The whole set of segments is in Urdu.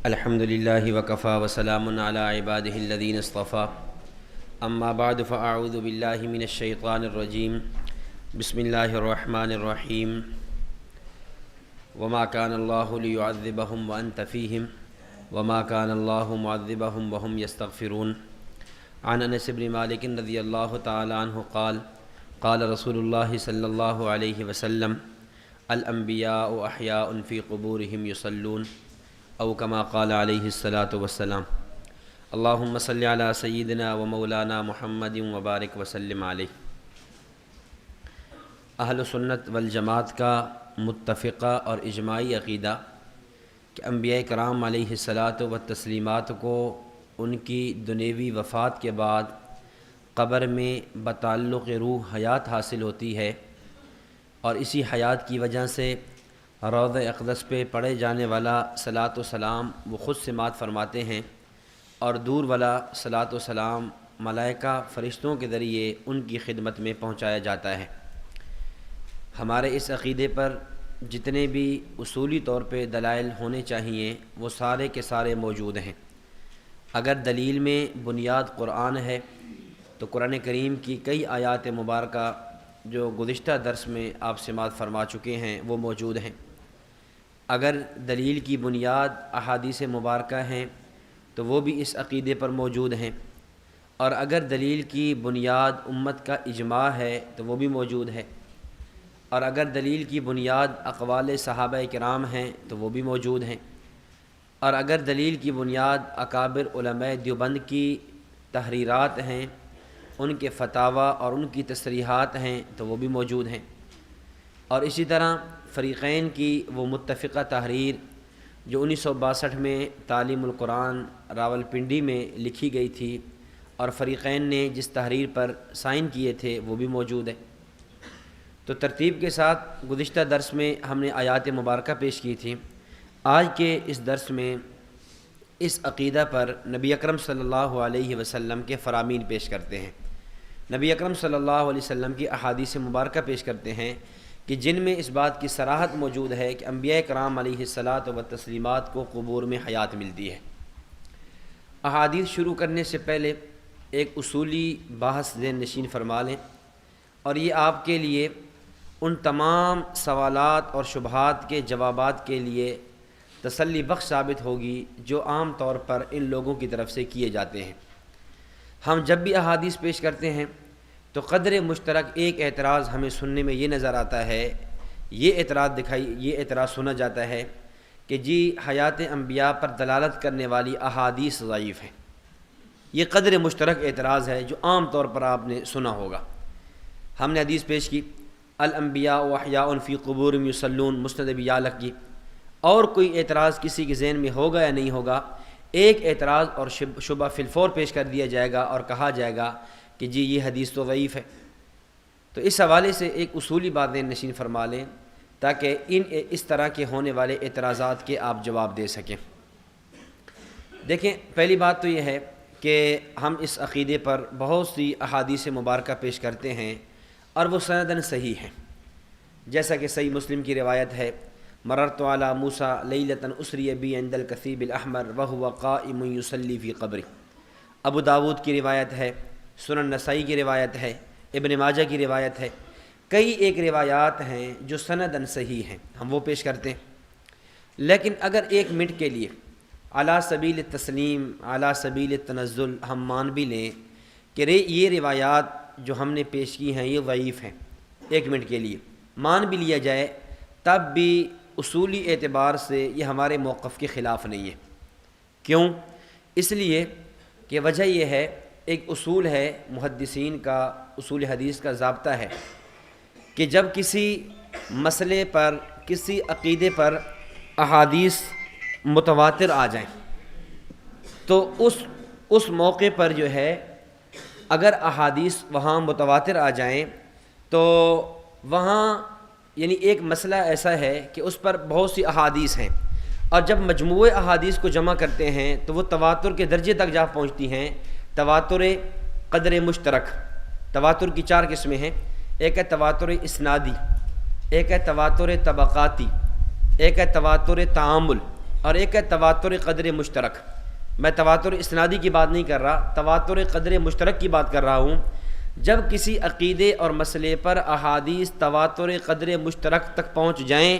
الحمد للہ وکفیٰ وسلام علی عبادہ الذین اصطفیٰ اما بعد فاعوذ باللہ من الشیطان الرجیم بسم اللہ الرحمن الرحیم وما كان اللہ لیعذبہم وانت فیہم وما كان اللہ معذبہم وہم یستغفرون عن انس بن مالک رضی اللہ تعالی عنہ قال قال رسول اللہ صلی اللہ علیہ وسلم الانبیاء احیاء فی قبورہم یصلون او کما قال علیہ الصلاۃ والسلام اللہم صلی علی سیدنا و مولانا محمد وبارک وسلم علیہ۔ اہل سنت والجماعت کا متفقہ اور اجماعی عقیدہ کہ انبیاء کرام علیہ الصلاۃ والتسلیمات کو ان کی دنیوی وفات کے بعد قبر میں بتعلق روح حیات حاصل ہوتی ہے، اور اسی حیات کی وجہ سے روضہ اقدس پہ پڑھے جانے والا صلاۃ و سلام وہ خود سماعت فرماتے ہیں، اور دور والا صلاۃ و سلام ملائکہ فرشتوں کے ذریعے ان کی خدمت میں پہنچایا جاتا ہے۔ ہمارے اس عقیدے پر جتنے بھی اصولی طور پہ دلائل ہونے چاہیے وہ سارے کے سارے موجود ہیں۔ اگر دلیل میں بنیاد قرآن ہے تو قرآن کریم کی کئی آیات مبارکہ جو گزشتہ درس میں آپ سماعت فرما چکے ہیں وہ موجود ہیں۔ اگر دلیل کی بنیاد احادیث مبارکہ ہیں تو وہ بھی اس عقیدے پر موجود ہیں، اور اگر دلیل کی بنیاد امت کا اجماع ہے تو وہ بھی موجود ہے، اور اگر دلیل کی بنیاد اقوال صحابہ کرام ہیں تو وہ بھی موجود ہیں، اور اگر دلیل کی بنیاد اکابر علماء دیوبند کی تحریرات ہیں، ان کے فتاوی اور ان کی تصریحات ہیں تو وہ بھی موجود ہیں، اور اسی طرح فریقین کی وہ متفقہ تحریر جو 1962 میں تعلیم القرآن راولپنڈی میں لکھی گئی تھی، اور فریقین نے جس تحریر پر سائن کیے تھے وہ بھی موجود ہے۔ تو ترتیب کے ساتھ گزشتہ درس میں ہم نے آیات مبارکہ پیش کی تھی۔ آج کے اس درس میں اس عقیدہ پر نبی اکرم صلی اللہ علیہ وسلم کے فرامین پیش کرتے ہیں۔ نبی اکرم صلی اللہ علیہ وسلم کی احادیث مبارکہ پیش کرتے ہیں کہ جن میں اس بات کی صراحت موجود ہے کہ انبیاء کرام علیہ الصلاۃ والتسلیمات کو قبور میں حیات ملتی ہے۔ احادیث شروع کرنے سے پہلے ایک اصولی بحث ذہن نشین فرما لیں، اور یہ آپ کے لیے ان تمام سوالات اور شبہات کے جوابات کے لیے تسلی بخش ثابت ہوگی جو عام طور پر ان لوگوں کی طرف سے کیے جاتے ہیں۔ ہم جب بھی احادیث پیش کرتے ہیں تو قدر مشترک ایک اعتراض ہمیں سننے میں یہ نظر آتا ہے، یہ اعتراض سنا جاتا ہے کہ جی حیات انبیاء پر دلالت کرنے والی احادیث ضعیف ہیں۔ یہ قدر مشترک اعتراض ہے جو عام طور پر آپ نے سنا ہوگا۔ ہم نے حدیث پیش کی الانبیاء احیاء فی قبورہم یصلون، مسند ابی یعلا کی، اور کوئی اعتراض کسی کے ذہن میں ہوگا یا نہیں ہوگا، ایک اعتراض اور شبہ فی الفور پیش کر دیا جائے گا اور کہا جائے گا کہ جی یہ حدیث تو ضعیف ہے۔ تو اس حوالے سے ایک اصولی باتیں نشین فرما لیں تاکہ اس طرح کے ہونے والے اعتراضات کے آپ جواب دے سکیں۔ دیکھیں، پہلی بات تو یہ ہے کہ ہم اس عقیدے پر بہت سی احادیث مبارکہ پیش کرتے ہیں اور وہ سنداً صحیح ہیں، جیسا کہ صحیح مسلم کی روایت ہے مررت علی موسیٰ لیلۃ اسری بی عند الکثیب الاحمر وہو قائم یصلی فی قبری، ابو داود کی روایت ہے، سنن نسائی کی روایت ہے، ابن ماجہ کی روایت ہے، کئی ایک روایات ہیں جو سنداً صحیح ہیں، ہم وہ پیش کرتے ہیں۔ لیکن اگر ایک منٹ کے لیے علی سبیل التسلیم علی سبیل التنزل ہم مان بھی لیں کہ یہ روایات جو ہم نے پیش کی ہیں یہ ضعیف ہیں، ایک منٹ کے لیے مان بھی لیا جائے، تب بھی اصولی اعتبار سے یہ ہمارے موقف کے خلاف نہیں ہے۔ کیوں؟ اس لیے کہ وجہ یہ ہے، ایک اصول ہے محدثین کا، اصول حدیث کا ضابطہ ہے کہ جب کسی مسئلے پر، کسی عقیدے پر احادیث متواتر آ جائیں تو اس موقع پر جو ہے اگر احادیث وہاں متواتر آ جائیں تو وہاں یعنی ایک مسئلہ ایسا ہے کہ اس پر بہت سی احادیث ہیں، اور جب مجموعے احادیث کو جمع کرتے ہیں تو وہ تواتر کے درجے تک جا پہنچتی ہیں۔ تواتر قدر مشترک، تواتر کی 4 قسمیں ہیں، ایک ہے تواتر اسنادی، ایک ہے تواتر طبقاتی، ایک ہے تواتر تعامل، اور ایک ہے تواتر قدر مشترک۔ میں تواتر اسنادی کی بات نہیں کر رہا، تواتر قدر مشترک کی بات کر رہا ہوں۔ جب کسی عقیدے اور مسئلے پر احادیث تواتر قدر مشترک تک پہنچ جائیں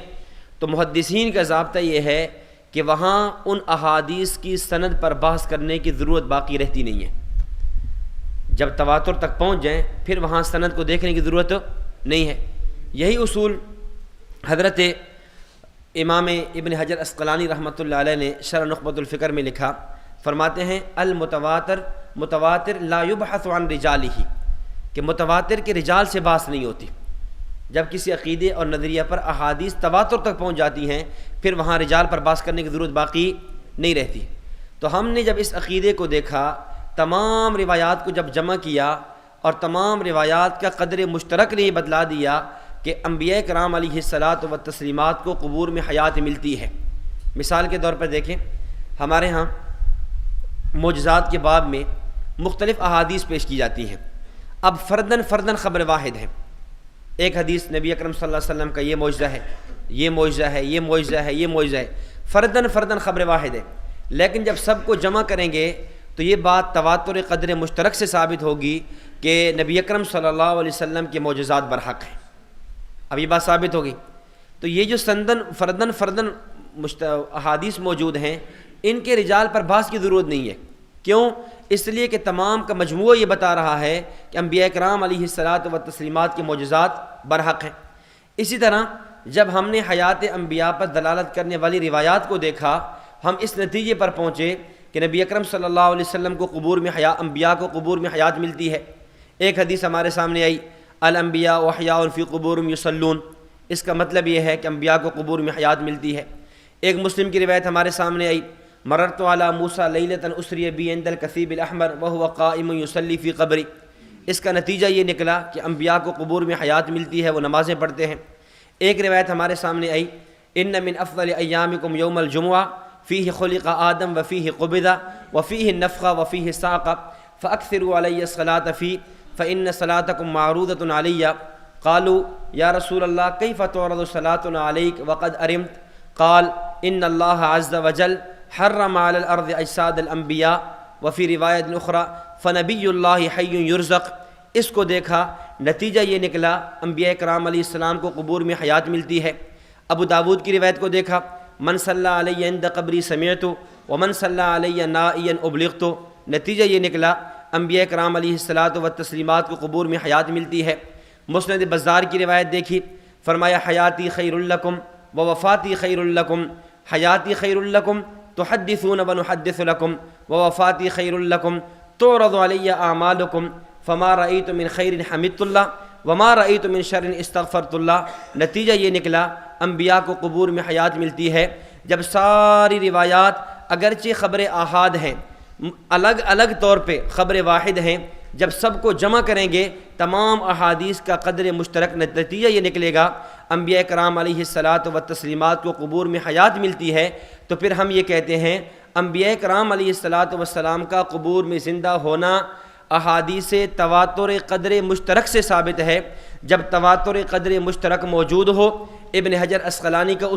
تو محدثین کا ضابطہ یہ ہے کہ وہاں ان احادیث کی سند پر بحث کرنے کی ضرورت باقی رہتی نہیں ہے۔ جب تواتر تک پہنچ جائیں پھر وہاں سند کو دیکھنے کی ضرورت نہیں ہے۔ یہی اصول حضرت امام ابن حجر عسقلانی رحمۃ اللہ علیہ نے شرح نخبۃ الفکر میں لکھا، فرماتے ہیں المتواتر متواتر لا یبحث عن رجالہ، کہ متواتر کے رجال سے بحث نہیں ہوتی۔ جب کسی عقیدے اور نظریہ پر احادیث تواتر تک پہنچ جاتی ہیں پھر وہاں رجال پر بحث کرنے کی ضرورت باقی نہیں رہتی۔ تو ہم نے جب اس عقیدے کو دیکھا، تمام روایات کو جب جمع کیا اور تمام روایات کا قدر مشترک نے یہ بتلا دیا کہ انبیاء کرام علیہ الصلاۃ والتسلیمات کو قبور میں حیات ملتی ہے۔ مثال کے طور پر دیکھیں، ہمارے ہاں معجزات کے باب میں مختلف احادیث پیش کی جاتی ہیں۔ اب فرداً خبر واحد ہے، ایک حدیث نبی اکرم صلی اللہ علیہ وسلم کا یہ معجزہ ہے، یہ معجزہ ہے، یہ معجزہ ہے، یہ معجزہ ہے، فرداً خبر واحد ہے۔ لیکن جب سب کو جمع کریں گے تو یہ بات تواتر قدر مشترک سے ثابت ہوگی کہ نبی اکرم صلی اللہ علیہ وسلم کے معجزات برحق ہیں۔ اب یہ بات ثابت ہوگی۔ تو یہ جو فرداً احادیث موجود ہیں، ان کے رجال پر بحث کی ضرورت نہیں ہے۔ کیوں؟ اس لیے کہ تمام کا مجموعہ یہ بتا رہا ہے کہ انبیاء کرام علیہ الصلاۃ والتسلیمات کے معجزات برحق ہیں۔ اسی طرح جب ہم نے حیات انبیاء پر دلالت کرنے والی روایات کو دیکھا، ہم اس نتیجے پر پہنچے کہ نبی اکرم صلی اللہ علیہ وسلم کو انبیاء کو قبور میں حیات ملتی ہے۔ ایک حدیث ہمارے سامنے آئی، الانبیاء احیاء فی قبورہم یصلون، اس کا مطلب یہ ہے کہ انبیاء کو قبور میں حیات ملتی ہے۔ ایک مسلم کی روایت ہمارے سامنے آئی، مررت علی موسیٰ لیلۃ اسری بی عند الکثیب الاحمر وہو قائم یصلی فی قبری۔ اس کا نتیجہ یہ نکلا کہ انبیاء کو قبور میں حیات ملتی ہے، وہ نمازیں پڑھتے ہیں۔ ایک روایت ہمارے سامنے آئی، ان من افضل ایامکم یوم الجمعہ فیہ خلق آدم وفیہ قبض وفیہ النفخ وفیہ الصعق فاکثروا علی الصلاۃ فیہ فإن صلاتکم معروضۃ علی۔ قالوا یا رسول اللہ کیف تعرض صلاتنا علیک وقد ارمت؟ قال ان اللہ عز وجل حرم علی الارض اجساد الانبیاء وفی روایت اخری فنبی اللہ حی یرزق۔ اس کو دیکھا، نتیجہ یہ نکلا انبیاء کرام علیہ السلام کو قبور میں حیات ملتی ہے۔ ابو داود کی روایت کو دیکھا، من صلی علی عند قبری سمعت ومن صلی علی نائیا ابلغت۔ نتیجہ یہ نکلا انبیاء کرام علیہ الصلاۃ والتسلیمات کو قبور میں حیات ملتی ہے۔ مسند بزار کی روایت دیکھی، فرمایا حیاتی خیر لکم ووفاتی خیر لکم، حیاتی خیر لکم تحدثون ونحدث لکم ووفاتی خیر لکم تعرض علی اعمالکم فما رأیت من خیر حمدت اللہ وما رأیت من شر استغفرت اللہ۔ نتیجہ یہ نکلا انبیاء کو قبور میں حیات ملتی ہے۔ جب ساری روایات اگرچہ خبر آحاد ہیں، الگ الگ طور پہ خبر واحد ہیں، جب سب کو جمع کریں گے تمام احادیث کا قدر مشترک نتیجہ یہ نکلے گا انبیاء کرام علیہ الصلاۃ والتسلیمات کو قبور میں حیات ملتی ہے۔ تو پھر ہم یہ کہتے ہیں انبیاء کرام علیہ الصلاۃ والسلام کا قبور میں زندہ ہونا احادیث تواتر قدر مشترک سے ثابت ہے۔ جب تواتر قدر مشترک موجود ہو، ابن حجر عسقلانی کا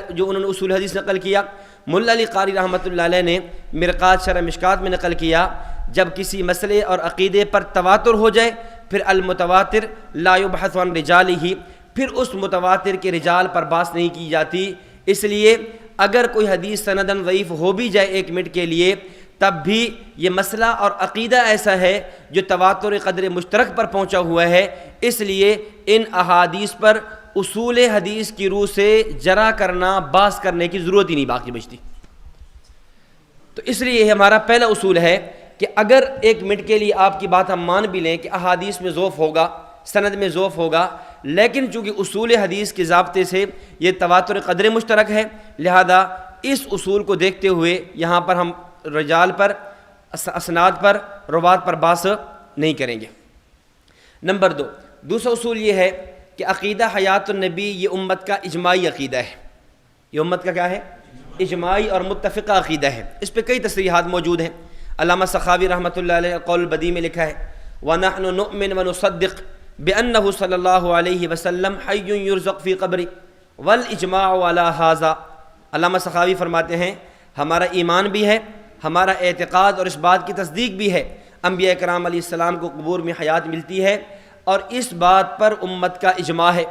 جو انہوں نے اصول حدیث نقل کیا، ملا علی قاری رحمۃ اللہ علیہ نے مرقات شرح مشکات میں نقل کیا، جب کسی مسئلے اور عقیدے پر تواتر ہو جائے پھر المتواتر لا یبحث عن رجالہ، پھر اس متواتر کے رجال پر بحث نہیں کی جاتی۔ اس لیے اگر کوئی حدیث سندن ضعیف ہو بھی جائے ایک منٹ کے لیے، تب بھی یہ مسئلہ اور عقیدہ ایسا ہے جو تواتر قدر مشترک پر پہنچا ہوا ہے، اس لیے ان احادیث پر اصول حدیث کی روح سے جرا کرنا، بحث کرنے کی ضرورت ہی نہیں باقی بچتی۔ تو اس لیے یہ ہمارا پہلا اصول ہے کہ اگر ایک منٹ کے لیے آپ کی بات ہم مان بھی لیں کہ احادیث میں ضعف ہوگا، سند میں ضعف ہوگا، لیکن چونکہ اصول حدیث کے ضابطے سے یہ تواتر قدر مشترک ہے، لہذا اس اصول کو دیکھتے ہوئے یہاں پر ہم رجال پر، اسناد پر، روات پر بحث نہیں کریں گے۔ نمبر دوسرا اصول یہ ہے کہ عقیدہ حیات النبی یہ امت کا اجماعی عقیدہ ہے۔ یہ امت کا کیا ہے؟ اجماعی اور متفقہ عقیدہ ہے۔ اس پہ کئی تصریحات موجود ہیں۔ علامہ سخاوی رحمۃ اللہ علیہ قول البدیع میں لکھا ہے، وَنَحْنُ نُؤْمِنُ وَنُصَدِّقُ بِأَنَّهُ صلی اللہ علیہ وسلم حی یرزق فی قبری والإجماع علی ھذا علامہ سخاوی فرماتے ہیں ہمارا ایمان بھی ہے، ہمارا اعتقاد اور اس بات کی تصدیق بھی ہے انبیاء کرام علیہ السلام کو قبور میں حیات ملتی ہے، اور اس بات پر امت کا اجماع ہے۔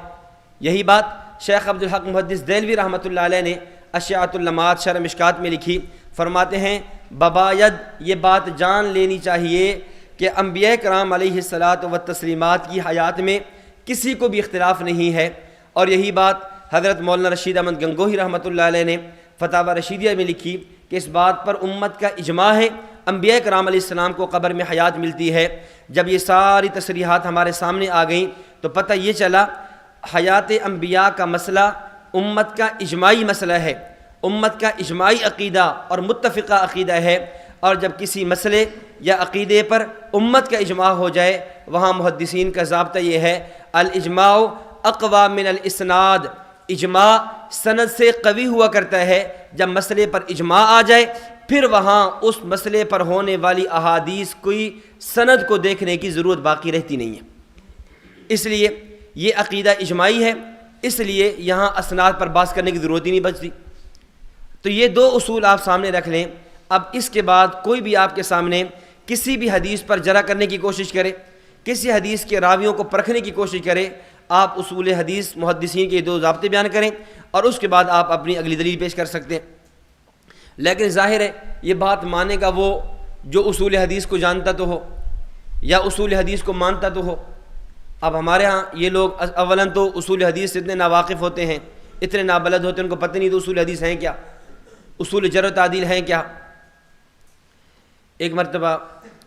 یہی بات شیخ عبدالحق محدث دہلوی رحمۃ اللہ علیہ نے اشاعۃ اللمعات شرح مشکات میں لکھی، فرماتے ہیں بباید یہ بات جان لینی چاہیے کہ انبیاء کرام علیہ الصلاۃ والتسلیمات کی حیات میں کسی کو بھی اختلاف نہیں ہے، اور یہی بات حضرت مولانا رشید احمد گنگوہی رحمۃ اللہ علیہ نے فتاوی رشیدیہ میں لکھی کہ اس بات پر امت کا اجماع ہے، انبیاء کرام علیہ السلام کو قبر میں حیات ملتی ہے۔ جب یہ ساری تصریحات ہمارے سامنے آ گئیں تو پتہ یہ چلا حیات انبیاء کا مسئلہ امت کا اجماعی مسئلہ ہے، امت کا اجماعی عقیدہ اور متفقہ عقیدہ ہے، اور جب کسی مسئلے یا عقیدے پر امت کا اجماع ہو جائے وہاں محدثین کا ضابطہ یہ ہے الاجماع اقوی من الاسناد، اجماع سند سے قوی ہوا کرتا ہے۔ جب مسئلے پر اجماع آ جائے پھر وہاں اس مسئلے پر ہونے والی احادیث کوئی سند کو دیکھنے کی ضرورت باقی رہتی نہیں ہے، اس لیے یہ عقیدہ اجماعی ہے، اس لیے یہاں اسناد پر بحث کرنے کی ضرورت ہی نہیں بچتی۔ تو یہ دو اصول آپ سامنے رکھ لیں۔ اب اس کے بعد کوئی بھی آپ کے سامنے کسی بھی حدیث پر جرح کرنے کی کوشش کرے، کسی حدیث کے راویوں کو پرکھنے کی کوشش کرے، آپ اصول حدیث محدثین کے دو ضابطے بیان کریں اور اس کے بعد آپ اپنی اگلی دلیل پیش کر سکتے ہیں۔ لیکن ظاہر ہے یہ بات مانے گا وہ جو اصول حدیث کو جانتا تو ہو یا اصول حدیث کو مانتا تو ہو۔ اب ہمارے ہاں یہ لوگ اولاً تو اصول حدیث سے اتنے ناواقف ہوتے ہیں، اتنے نابلد ہوتے ہیں، ان کو پتہ نہیں تو اصول حدیث ہیں کیا، اصول جرح و تعدیل ہیں کیا۔ ایک مرتبہ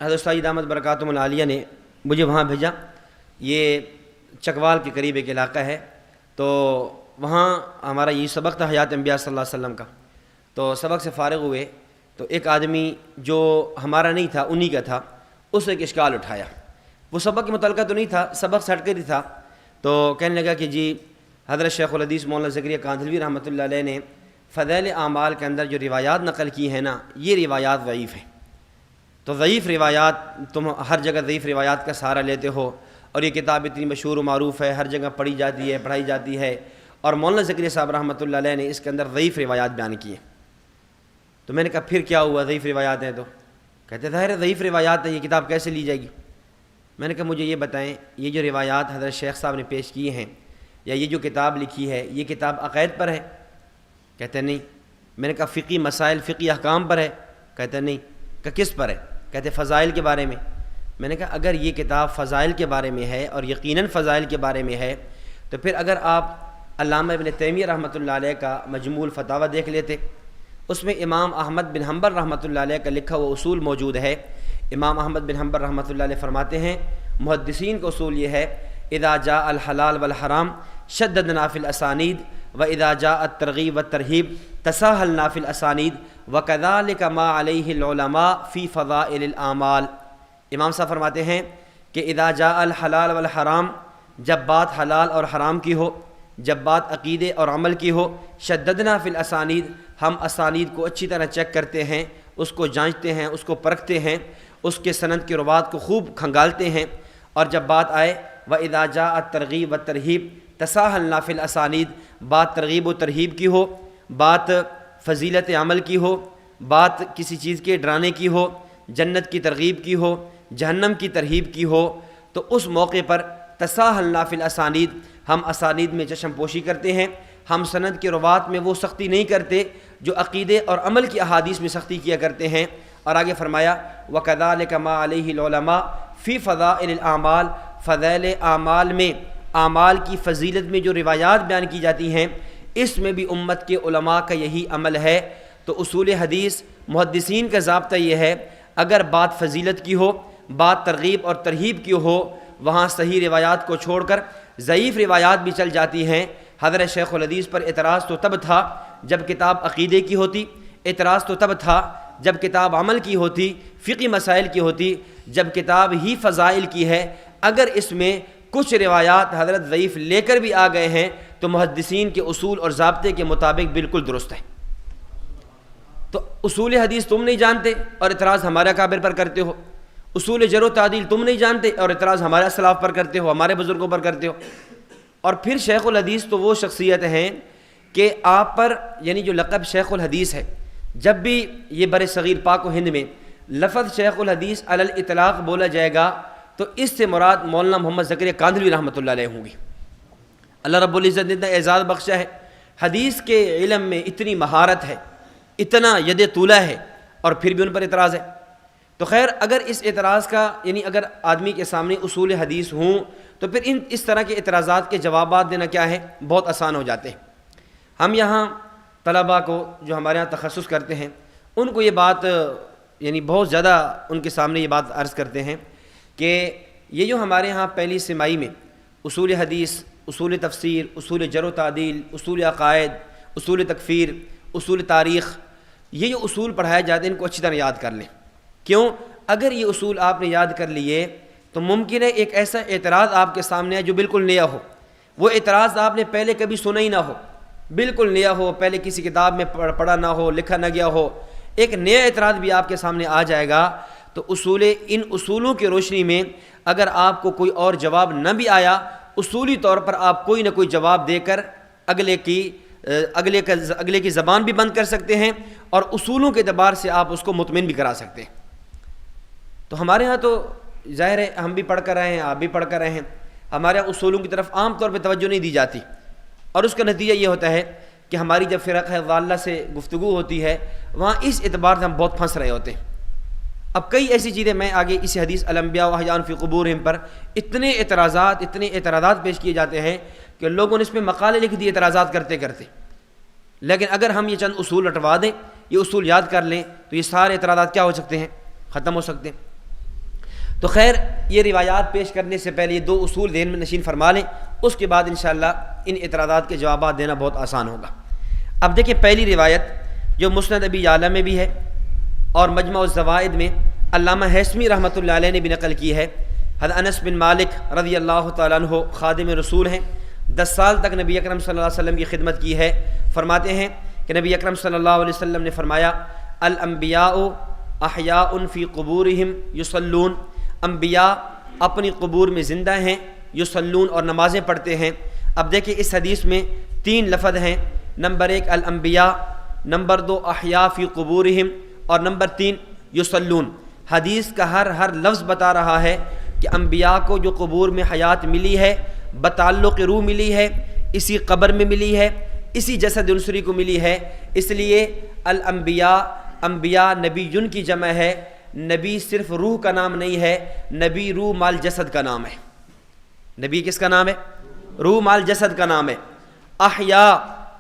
حضرت سید احمد برکاتہم العالیہ نے مجھے وہاں بھیجا، یہ چکوال کے قریب ایک علاقہ ہے، تو وہاں ہمارا یہ سبق تھا حیات انبیاء صلی اللہ علیہ وسلم کا۔ تو سبق سے فارغ ہوئے تو ایک آدمی جو ہمارا نہیں تھا انہی کا تھا، اس نے ایک اشکال اٹھایا، وہ سبق کے متعلقہ تو نہیں تھا، سبق سے ہٹ کر ہی تھا۔ تو کہنے لگا کہ جی حضرت شیخ الحدیث مولانا زکریا کاندھلوی رحمۃ اللہ علیہ نے فضائل اعمال کے اندر جو روایات نقل کی ہیں نا، یہ روایات ضعیف ہیں۔ تو ضعیف روایات، تم ہر جگہ ضعیف روایات کا سہارا لیتے ہو، اور یہ کتاب اتنی مشہور و معروف ہے، ہر جگہ پڑھی جاتی ہے، پڑھائی جاتی ہے، اور مولانا زکریا صاحب رحمۃ اللہ علیہ نے اس کے اندر ضعیف روایات بیان کی ہیں۔ تو میں نے کہا پھر کیا ہوا، ضعیف روایات ہیں تو؟ کہتے ظاہر ہے ضعیف روایات ہیں، یہ کتاب کیسے لی جائے گی؟ میں نے کہا مجھے یہ بتائیں، یہ جو روایات حضرت شیخ صاحب نے پیش کی ہیں یا یہ جو کتاب لکھی ہے، یہ کتاب عقائد پر ہے؟ کہتے نہیں۔ میں نے کہا فقی مسائل، فقی احکام پر ہے؟ کہتے نہیں۔ کہ کس پر ہے؟ کہتے فضائل کے بارے میں۔ میں نے کہا اگر یہ کتاب فضائل کے بارے میں ہے اور یقیناً فضائل کے بارے میں ہے تو پھر اگر آپ علامہ ابن تیمیہ رحمۃ اللہ علیہ کا مجموع الفتاوی دیکھ لیتے، اس میں امام احمد بن حنبل رحمۃ اللہ علیہ کا لکھا ہوا اصول موجود ہے۔ امام احمد بن حنبل رحمۃ اللہ علیہ فرماتے ہیں محدثین کا اصول یہ ہے اذا جاء الحلال والحرام شددنا فی الاسانید واذا جاء الترغیب والترہیب تساہلنا فی الاسانید وکذلک ما علیہ العلماء فی فضائل الاعمال۔ امام صاحب فرماتے ہیں کہ اذا جاء الحلال والحرام، جب بات حلال اور حرام کی ہو، جب بات عقیدے اور عمل کی ہو، شددنا فی الاسانید، ہم اسانید کو اچھی طرح چیک کرتے ہیں، اس کو جانچتے ہیں، اس کو پرکھتے ہیں، اس کے سند کی روات کو خوب کھنگالتے ہیں۔ اور جب بات آئے وَإِذَا جَاءَ التَّرْغِيبُ وَالتَّرْهِيبُ تَسَاهَلْنَا فِي الْأَسَانِيدِ، بات ترغیب و ترہیب کی ہو، بات فضیلت عمل کی ہو، بات کسی چیز کے ڈرانے کی ہو، جنت کی ترغیب کی ہو، جہنم کی ترہیب کی ہو، تو اس موقع پر تساہلنا فی الاسانید، ہم اسانید میں چشم پوشی کرتے ہیں، ہم سند کے روات میں وہ سختی نہیں کرتے جو عقیدے اور عمل کی احادیث میں سختی کیا کرتے ہیں۔ اور آگے فرمایا وَكَذَلِكَ مَا عَلَيْهِ الْعُلَمَاء فِي فَضَائِلِ الْأَعْمَالِ، فضائل اعمال میں، اعمال کی فضیلت میں جو روایات بیان کی جاتی ہیں اس میں بھی امت کے علماء کا یہی عمل ہے۔ تو اصول حدیث محدثین کا ضابطہ یہ ہے اگر بات فضیلت کی ہو، بات ترغیب اور ترہیب کی ہو، وہاں صحیح روایات کو چھوڑ کر ضعیف روایات بھی چل جاتی ہیں۔ حضرت شیخ الحدیث پر اعتراض تو تب تھا جب کتاب عقیدے کی ہوتی، اعتراض تو تب تھا جب کتاب عمل کی ہوتی، فقی مسائل کی ہوتی، جب کتاب ہی فضائل کی ہے اگر اس میں کچھ روایات حضرت ضعیف لے کر بھی آ گئے ہیں تو محدثین کے اصول اور ضابطے کے مطابق بالکل درست ہے۔ تو اصول حدیث تم نہیں جانتے اور اعتراض ہمارے اکابر پر کرتے ہو، اصول جرح و تعدیل تم نہیں جانتے اور اعتراض ہمارے اسلاف پر کرتے ہو، ہمارے بزرگوں پر کرتے ہو۔ اور پھر شیخ الحدیث تو وہ شخصیت ہیں کہ آپ پر یعنی جو لقب شیخ الحدیث ہے، جب بھی یہ بر صغیر پاک و ہند میں لفظ شیخ الحدیث علی الاطلاق بولا جائے گا تو اس سے مراد مولانا محمد زکریا کاندھلوی رحمۃ اللہ علیہ ہوں گی۔ اللہ رب العزت نے اتنا اعزاز بخشا ہے، حدیث کے علم میں اتنی مہارت ہے، اتنا ید طولہ ہے، اور پھر بھی ان پر اعتراض ہے۔ تو خیر، اگر اس اعتراض کا یعنی اگر آدمی کے سامنے اصول حدیث ہوں تو پھر اس طرح کے اعتراضات کے جوابات دینا کیا ہے، بہت آسان ہو جاتے ہیں۔ ہم یہاں طلباء کو جو ہمارے یہاں تخصص کرتے ہیں ان کو یہ بات یعنی بہت زیادہ ان کے سامنے یہ بات عرض کرتے ہیں کہ یہ جو ہمارے ہاں پہلی سمائی میں اصول حدیث، اصول تفسیر، اصول جرح و تعدیل، اصول عقائد، اصول تکفیر، اصول تاریخ، یہ جو اصول پڑھائے جاتے ہیں ان کو اچھی طرح یاد کر لیں۔ کیوں؟ اگر یہ اصول آپ نے یاد کر لیے تو ممکن ہے ایک ایسا اعتراض آپ کے سامنے ہے جو بالکل نیا ہو، وہ اعتراض آپ نے پہلے کبھی سنا ہی نہ ہو، بالکل نیا ہو، پہلے کسی کتاب میں پڑھا نہ ہو، لکھا نہ گیا ہو، ایک نیا اعتراض بھی آپ کے سامنے آ جائے گا۔ تو ان اصولوں کی روشنی میں اگر آپ کو کوئی اور جواب نہ بھی آیا، اصولی طور پر آپ کوئی نہ کوئی جواب دے کر اگلے کی زبان بھی بند کر سکتے ہیں، اور اصولوں کے اعتبار سے آپ اس کو مطمئن بھی کرا سکتے ہیں۔ تو ہمارے ہاں تو ظاہر ہے ہم بھی پڑھ کر رہے ہیں، آپ بھی پڑھ کر رہے ہیں، ہمارے یہاں اصولوں کی طرف عام طور پہ توجہ نہیں دی جاتی، اور اس کا نتیجہ یہ ہوتا ہے کہ ہماری جب فرقہ ضالہ سے گفتگو ہوتی ہے وہاں اس اعتبار سے ہم بہت پھنس رہے ہوتے ہیں۔ اب کئی ایسی چیزیں میں آگے اس حدیث الانبیاء واحیاء فی قبورہم پر اتنے اعتراضات پیش کیے جاتے ہیں کہ لوگوں نے اس میں مقالے لکھ دیے اعتراضات کرتے کرتے، لیکن اگر ہم یہ چند اصول رٹوا دیں، یہ اصول یاد کر لیں تو یہ سارے اعتراضات کیا ہو سکتے ہیں، ختم ہو سکتے ہیں۔ تو خیر، یہ روایات پیش کرنے سے پہلے یہ دو اصول ذہن میں نشین فرما لیں، اس کے بعد انشاءاللہ ان اعتراضات کے جوابات دینا بہت آسان ہوگا۔ اب دیکھیں پہلی روایت جو مسند ابی یعلا میں بھی ہے اور مجمع الزوائد میں علامہ ہیثمی رحمۃ اللہ علیہ نے بھی نقل کی ہے۔ حضرت انس بن مالک رضی اللہ تعالیٰ عنہ خادم رسول ہیں، 10 سال تک نبی اکرم صلی اللہ علیہ وسلم کی خدمت کی ہے۔ فرماتے ہیں کہ نبی اکرم صلی اللہ علیہ وسلم نے فرمایا، الانبیاء احیاء فی قبورہم یصلون، انبیاء اپنی قبور میں زندہ ہیں، یصلون اور نمازیں پڑھتے ہیں۔ اب دیکھیں اس حدیث میں 3 لفظ ہیں، نمبر 1 الانبیاء، نمبر 2 احیاء فی قبورہم، اور نمبر 3 یصلون۔ حدیث کا ہر لفظ بتا رہا ہے کہ انبیاء کو جو قبور میں حیات ملی ہے، بتعلق روح ملی ہے، اسی قبر میں ملی ہے، اسی جسد انصری کو ملی ہے، اس لیے انبیاء نبی کی جمع ہے۔ نبی صرف روح کا نام نہیں ہے، نبی روح مال جسد کا نام ہے۔ نبی کس کا نام ہے؟ روح مال جسد کا نام ہے۔ احیاء،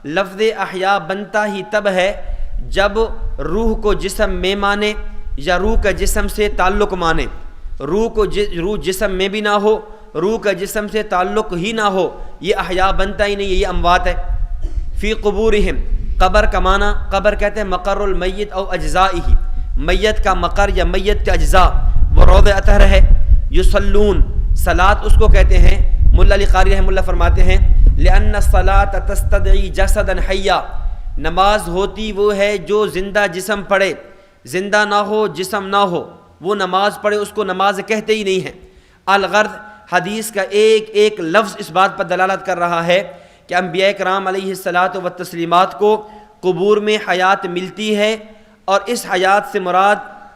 لفظ احیاء بنتا ہی تب ہے جب روح کو جسم میں مانے یا روح کا جسم سے تعلق مانے۔ روح جسم میں بھی نہ ہو، روح کا جسم سے تعلق ہی نہ ہو، یہ احیاء بنتا ہی نہیں ہے، یہ اموات ہے۔ فی قبورہم، قبر کا معنی، قبر کہتے ہیں مقر المیت او اجزائہ، میت کا مقر یا میت کے اجزاء، وہ روض اطہر ہے۔ یصلون، صلاۃ اس کو کہتے ہیں، ملا علی قاری رحمہ اللہ فرماتے ہیں لأن الصلاۃ تستدعی جسدا حیا، نماز ہوتی وہ ہے جو زندہ جسم پڑھے، زندہ نہ ہو جسم نہ ہو وہ نماز پڑھے اس کو نماز کہتے ہی نہیں ہیں۔ الغرض، حدیث کا ایک لفظ اس بات پر دلالت کر رہا ہے کہ انبیاء کرام علیہ الصلاۃ والتسلیمات کو قبور میں حیات ملتی ہے، اور اس حیات سے مراد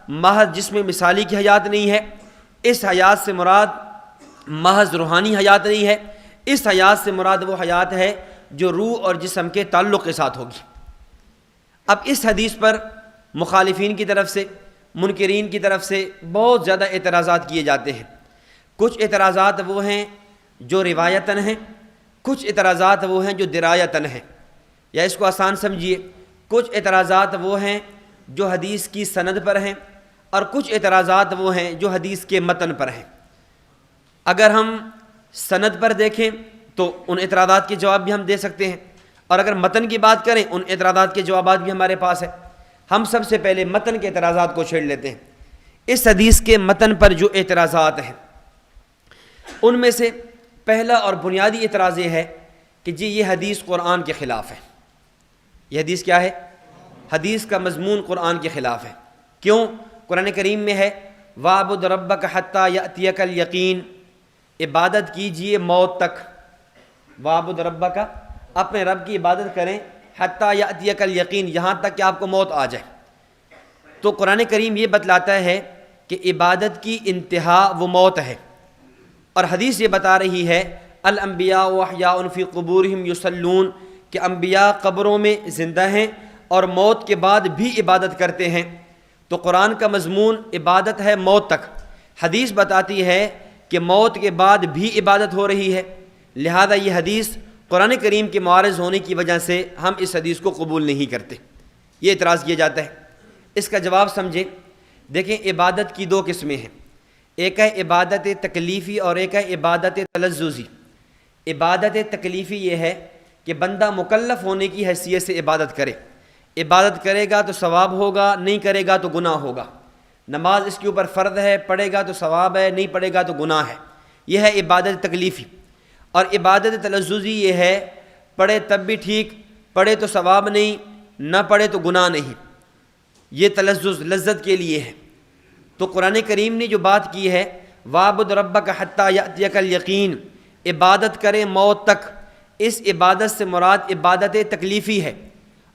محض جسم مثالی کی حیات نہیں ہے، اس حیات سے مراد محض روحانی حیات نہیں ہے، اس حیات سے مراد وہ حیات ہے جو روح اور جسم کے تعلق کے ساتھ ہوگی۔ اب اس حدیث پر مخالفین کی طرف سے، منکرین کی طرف سے بہت زیادہ اعتراضات کیے جاتے ہیں۔ کچھ اعتراضات وہ ہیں جو روایتاً ہیں، کچھ اعتراضات وہ ہیں جو درایتاً ہیں، یا اس کو آسان سمجھیے، کچھ اعتراضات وہ ہیں جو حدیث کی سند پر ہیں، اور کچھ اعتراضات وہ ہیں جو حدیث کے متن پر ہیں۔ اگر ہم سند پر دیکھیں تو ان اعتراضات کے جواب بھی ہم دے سکتے ہیں، اور اگر متن کی بات کریں ان اعتراضات کے جوابات بھی ہمارے پاس ہیں۔ ہم سب سے پہلے متن کے اعتراضات کو چھیڑ لیتے ہیں۔ اس حدیث کے متن پر جو اعتراضات ہیں ان میں سے پہلا اور بنیادی اعتراض یہ ہے کہ جی یہ حدیث قرآن کے خلاف ہے۔ یہ حدیث کیا ہے؟ حدیث کا مضمون قرآن کے خلاف ہے۔ کیوں؟ قرآن کریم میں ہے وَاعْبُدْ رَبَّكَ حَتَّى يَأْتِيَكَ الْيَقِينُ، عبادت کیجئے موت تک۔ وَاعْبُدْ رَبَّكَ اپنے رب کی عبادت کریں حتیٰ یأتیک الیقین، یہاں تک کہ آپ کو موت آ جائے۔ تو قرآن کریم یہ بتلاتا ہے کہ عبادت کی انتہا وہ موت ہے، اور حدیث یہ بتا رہی ہے الانبیاء احیاء فی قبورہم یصلون، کہ انبیاء قبروں میں زندہ ہیں اور موت کے بعد بھی عبادت کرتے ہیں۔ تو قرآن کا مضمون عبادت ہے موت تک، حدیث بتاتی ہے کہ موت کے بعد بھی عبادت ہو رہی ہے، لہذا یہ حدیث قرآن کریم کے معارض ہونے کی وجہ سے ہم اس حدیث کو قبول نہیں کرتے، یہ اعتراض کیا جاتا ہے۔ اس کا جواب سمجھیں، دیکھیں عبادت کی دو قسمیں ہیں، ایک ہے عبادت تکلیفی اور ایک ہے عبادت تلذذی۔ عبادت تکلیفی یہ ہے کہ بندہ مکلف ہونے کی حیثیت سے عبادت کرے، عبادت کرے گا تو ثواب ہوگا، نہیں کرے گا تو گناہ ہوگا۔ نماز اس کے اوپر فرض ہے، پڑھے گا تو ثواب ہے، نہیں پڑھے گا تو گناہ ہے، یہ ہے عبادت تکلیفی۔ اور عبادت تلذذی یہ ہے پڑھے تب بھی ٹھیک، پڑھے تو ثواب نہیں، نہ پڑھے تو گناہ نہیں، یہ تلذذ لذت کے لیے ہے۔ تو قرآن کریم نے جو بات کی ہے وَاعْبُدْ رَبَّكَ حَتَّى يَأْتِيَكَ الْيَقِينُ، عبادت کرے موت تک، اس عبادت سے مراد عبادت تکلیفی ہے۔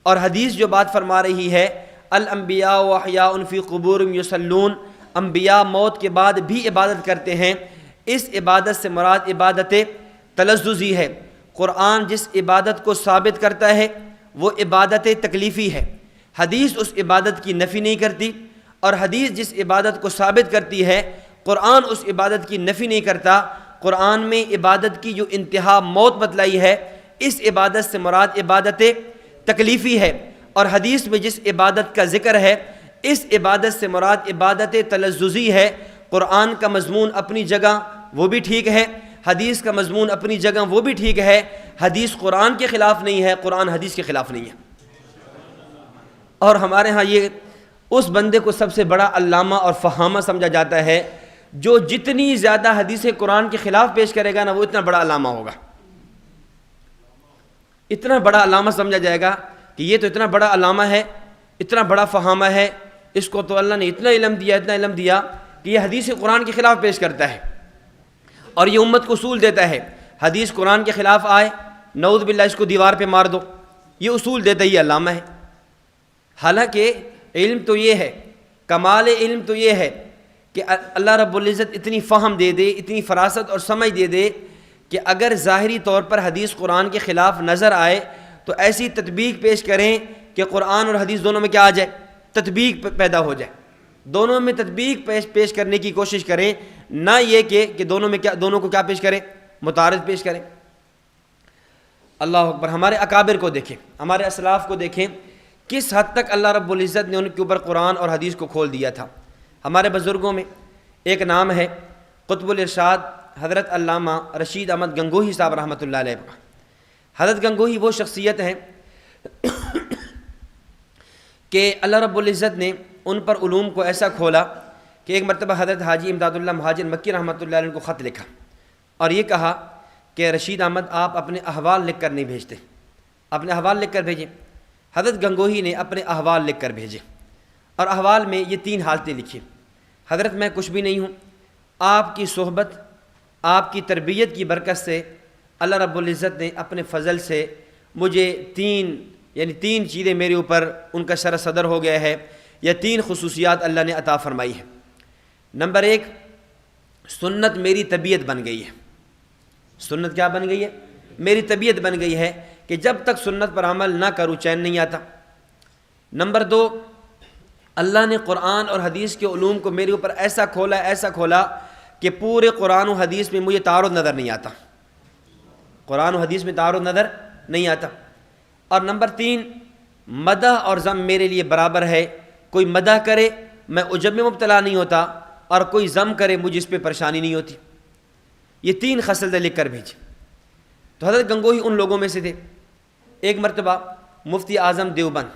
اور حدیث جو بات فرما رہی ہے الانبیاء احیاء فی قبورہم یصلون، انبیاء موت کے بعد بھی عبادت کرتے ہیں، اس عبادت سے مراد عبادت تلذذی ہے۔ قرآن جس عبادت کو ثابت کرتا ہے وہ عبادت تکلیفی ہے، حدیث اس عبادت کی نفی نہیں کرتی، اور حدیث جس عبادت کو ثابت کرتی ہے قرآن اس عبادت کی نفی نہیں کرتا۔ قرآن میں عبادت کی جو انتہا موت بتلائی ہے، اس عبادت سے مراد عبادت تکلیفی ہے، اور حدیث میں جس عبادت کا ذکر ہے اس عبادت سے مراد عبادت تلذذی ہے۔ قرآن کا مضمون اپنی جگہ وہ بھی ٹھیک ہے، حدیث کا مضمون اپنی جگہ وہ بھی ٹھیک ہے، حدیث قرآن کے خلاف نہیں ہے، قرآن حدیث کے خلاف نہیں ہے۔ اور ہمارے ہاں یہ اس بندے کو سب سے بڑا علامہ اور فہامہ سمجھا جاتا ہے جو جتنی زیادہ حدیث قرآن کے خلاف پیش کرے گا نا وہ اتنا بڑا علامہ ہوگا، اتنا بڑا علامہ سمجھا جائے گا کہ یہ تو اتنا بڑا علامہ ہے، اتنا بڑا فہامہ ہے، اس کو تو اللہ نے اتنا علم دیا، اتنا علم دیا کہ یہ حدیث قرآن کے خلاف پیش کرتا ہے، اور یہ امت کو اصول دیتا ہے حدیث قرآن کے خلاف آئے نعوذ باللہ اس کو دیوار پہ مار دو، یہ اصول دیتا یہ علامہ ہے۔ حالانکہ علم تو یہ ہے، کمال علم تو یہ ہے کہ اللہ رب العزت اتنی فہم دے دے، اتنی فراست اور سمجھ دے دے کہ اگر ظاہری طور پر حدیث قرآن کے خلاف نظر آئے تو ایسی تطبیق پیش کریں کہ قرآن اور حدیث دونوں میں کیا آ جائے، تطبیق پیدا ہو جائے، دونوں میں تطبیق پیش کرنے کی کوشش کریں، نہ یہ کہ دونوں کو کیا پیش کریں، متعارض پیش کریں۔ اللہ اکبر۔ ہمارے اکابر کو دیکھیں، ہمارے اسلاف کو دیکھیں، کس حد تک اللہ رب العزت نے ان کے اوپر قرآن اور حدیث کو کھول دیا تھا۔ ہمارے بزرگوں میں ایک نام ہے قطب الارشاد حضرت علامہ رشید احمد گنگوہی صاحب رحمۃ اللہ علیہ۔ حضرت گنگوہی وہ شخصیت ہیں کہ اللہ رب العزت نے ان پر علوم کو ایسا کھولا کہ ایک مرتبہ حضرت حاجی امداد اللہ مہاجر مکی رحمۃ اللہ علیہ کو خط لکھا اور یہ کہا کہ رشید احمد آپ اپنے احوال لکھ کر نہیں بھیجتے، اپنے احوال لکھ کر بھیجیں۔ حضرت گنگوہی نے اپنے احوال لکھ کر بھیجے، اور احوال میں یہ 3 حالتیں لکھی: حضرت میں کچھ بھی نہیں ہوں، آپ کی صحبت، آپ کی تربیت کی برکت سے اللہ رب العزت نے اپنے فضل سے مجھے 3 چیزیں میرے اوپر ان کا سر صدر ہو گیا ہے، یا 3 خصوصیات اللہ نے عطا فرمائی ہے۔ نمبر 1، سنت میری طبیعت بن گئی ہے۔ سنت کیا بن گئی ہے؟ میری طبیعت بن گئی ہے کہ جب تک سنت پر عمل نہ کروں چین نہیں آتا۔ نمبر 2، اللہ نے قرآن اور حدیث کے علوم کو میرے اوپر ایسا کھولا کہ پورے قرآن و حدیث میں مجھے تعارض نظر نہیں آتا، قرآن و حدیث میں تعارض نظر نہیں آتا۔ اور نمبر 3، مدح اور ذم میرے لیے برابر ہے، کوئی مدح کرے میں عجب میں مبتلا نہیں ہوتا، اور کوئی ذم کرے مجھے اس پہ پریشانی نہیں ہوتی۔ یہ 3 خصلتیں لکھ کر بھیجی۔ تو حضرت گنگوہی ان لوگوں میں سے تھے۔ ایک مرتبہ مفتی اعظم دیوبند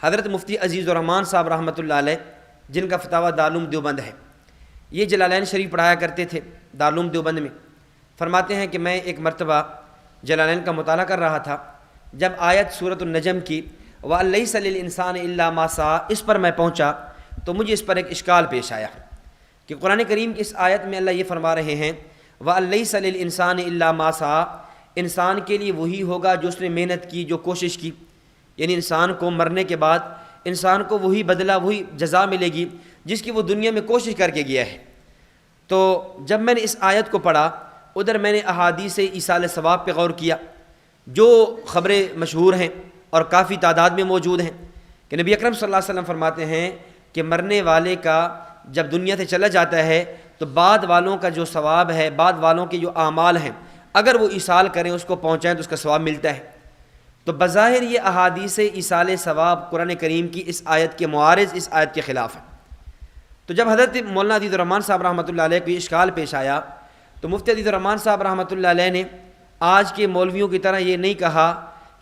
حضرت مفتی عزیز الرحمان صاحب رحمۃ اللہ علیہ، جن کا فتاویٰ دارالعلوم دیوبند ہے، یہ جلالین شریف پڑھایا کرتے تھے دارالعلوم دیوبند میں۔ فرماتے ہیں کہ میں ایک مرتبہ جلالین کا مطالعہ کر رہا تھا، جب آیت سورۃ النجم کی وَلَيْسَ لِلْإِنسَانِ إِلَّا مَا سَعَىٰ اس پر میں پہنچا تو مجھے اس پر ایک اشکال پیش آیا کہ قرآن کریم کی اس آیت میں اللہ یہ فرما رہے ہیں وَلَيْسَ لِلْإِنسَانِ إِلَّا مَا سَعَىٰ، انسان کے لیے وہی ہوگا جو اس نے محنت کی، جو کوشش کی، یعنی انسان کو مرنے کے بعد انسان کو وہی بدلہ، وہی جزا ملے گی جس کی وہ دنیا میں کوشش کر کے گیا ہے۔ تو جب میں نے اس آیت کو پڑھا، ادھر میں نے احادیث ایصال ثواب پہ غور کیا جو خبریں مشہور ہیں اور کافی تعداد میں موجود ہیں کہ نبی اکرم صلی اللہ علیہ وسلم فرماتے ہیں کہ مرنے والے کا جب دنیا سے چلا جاتا ہے تو بعد والوں کا جو ثواب ہے، بعد والوں کے جو اعمال ہیں، اگر وہ ایصال کریں، اس کو پہنچائیں تو اس کا ثواب ملتا ہے۔ تو بظاہر یہ احادیث ایصال ثواب قرآن کریم کی اس آیت کے معارض، اس آیت کے خلاف ہے۔ تو جب حضرت مولانا عزیز الرحمان صاحب رحمۃ اللہ علیہ کو یہ اشکال پیش آیا تو مفتی عزیز الرحمان صاحب رحمۃ اللہ علیہ نے آج کے مولویوں کی طرح یہ نہیں کہا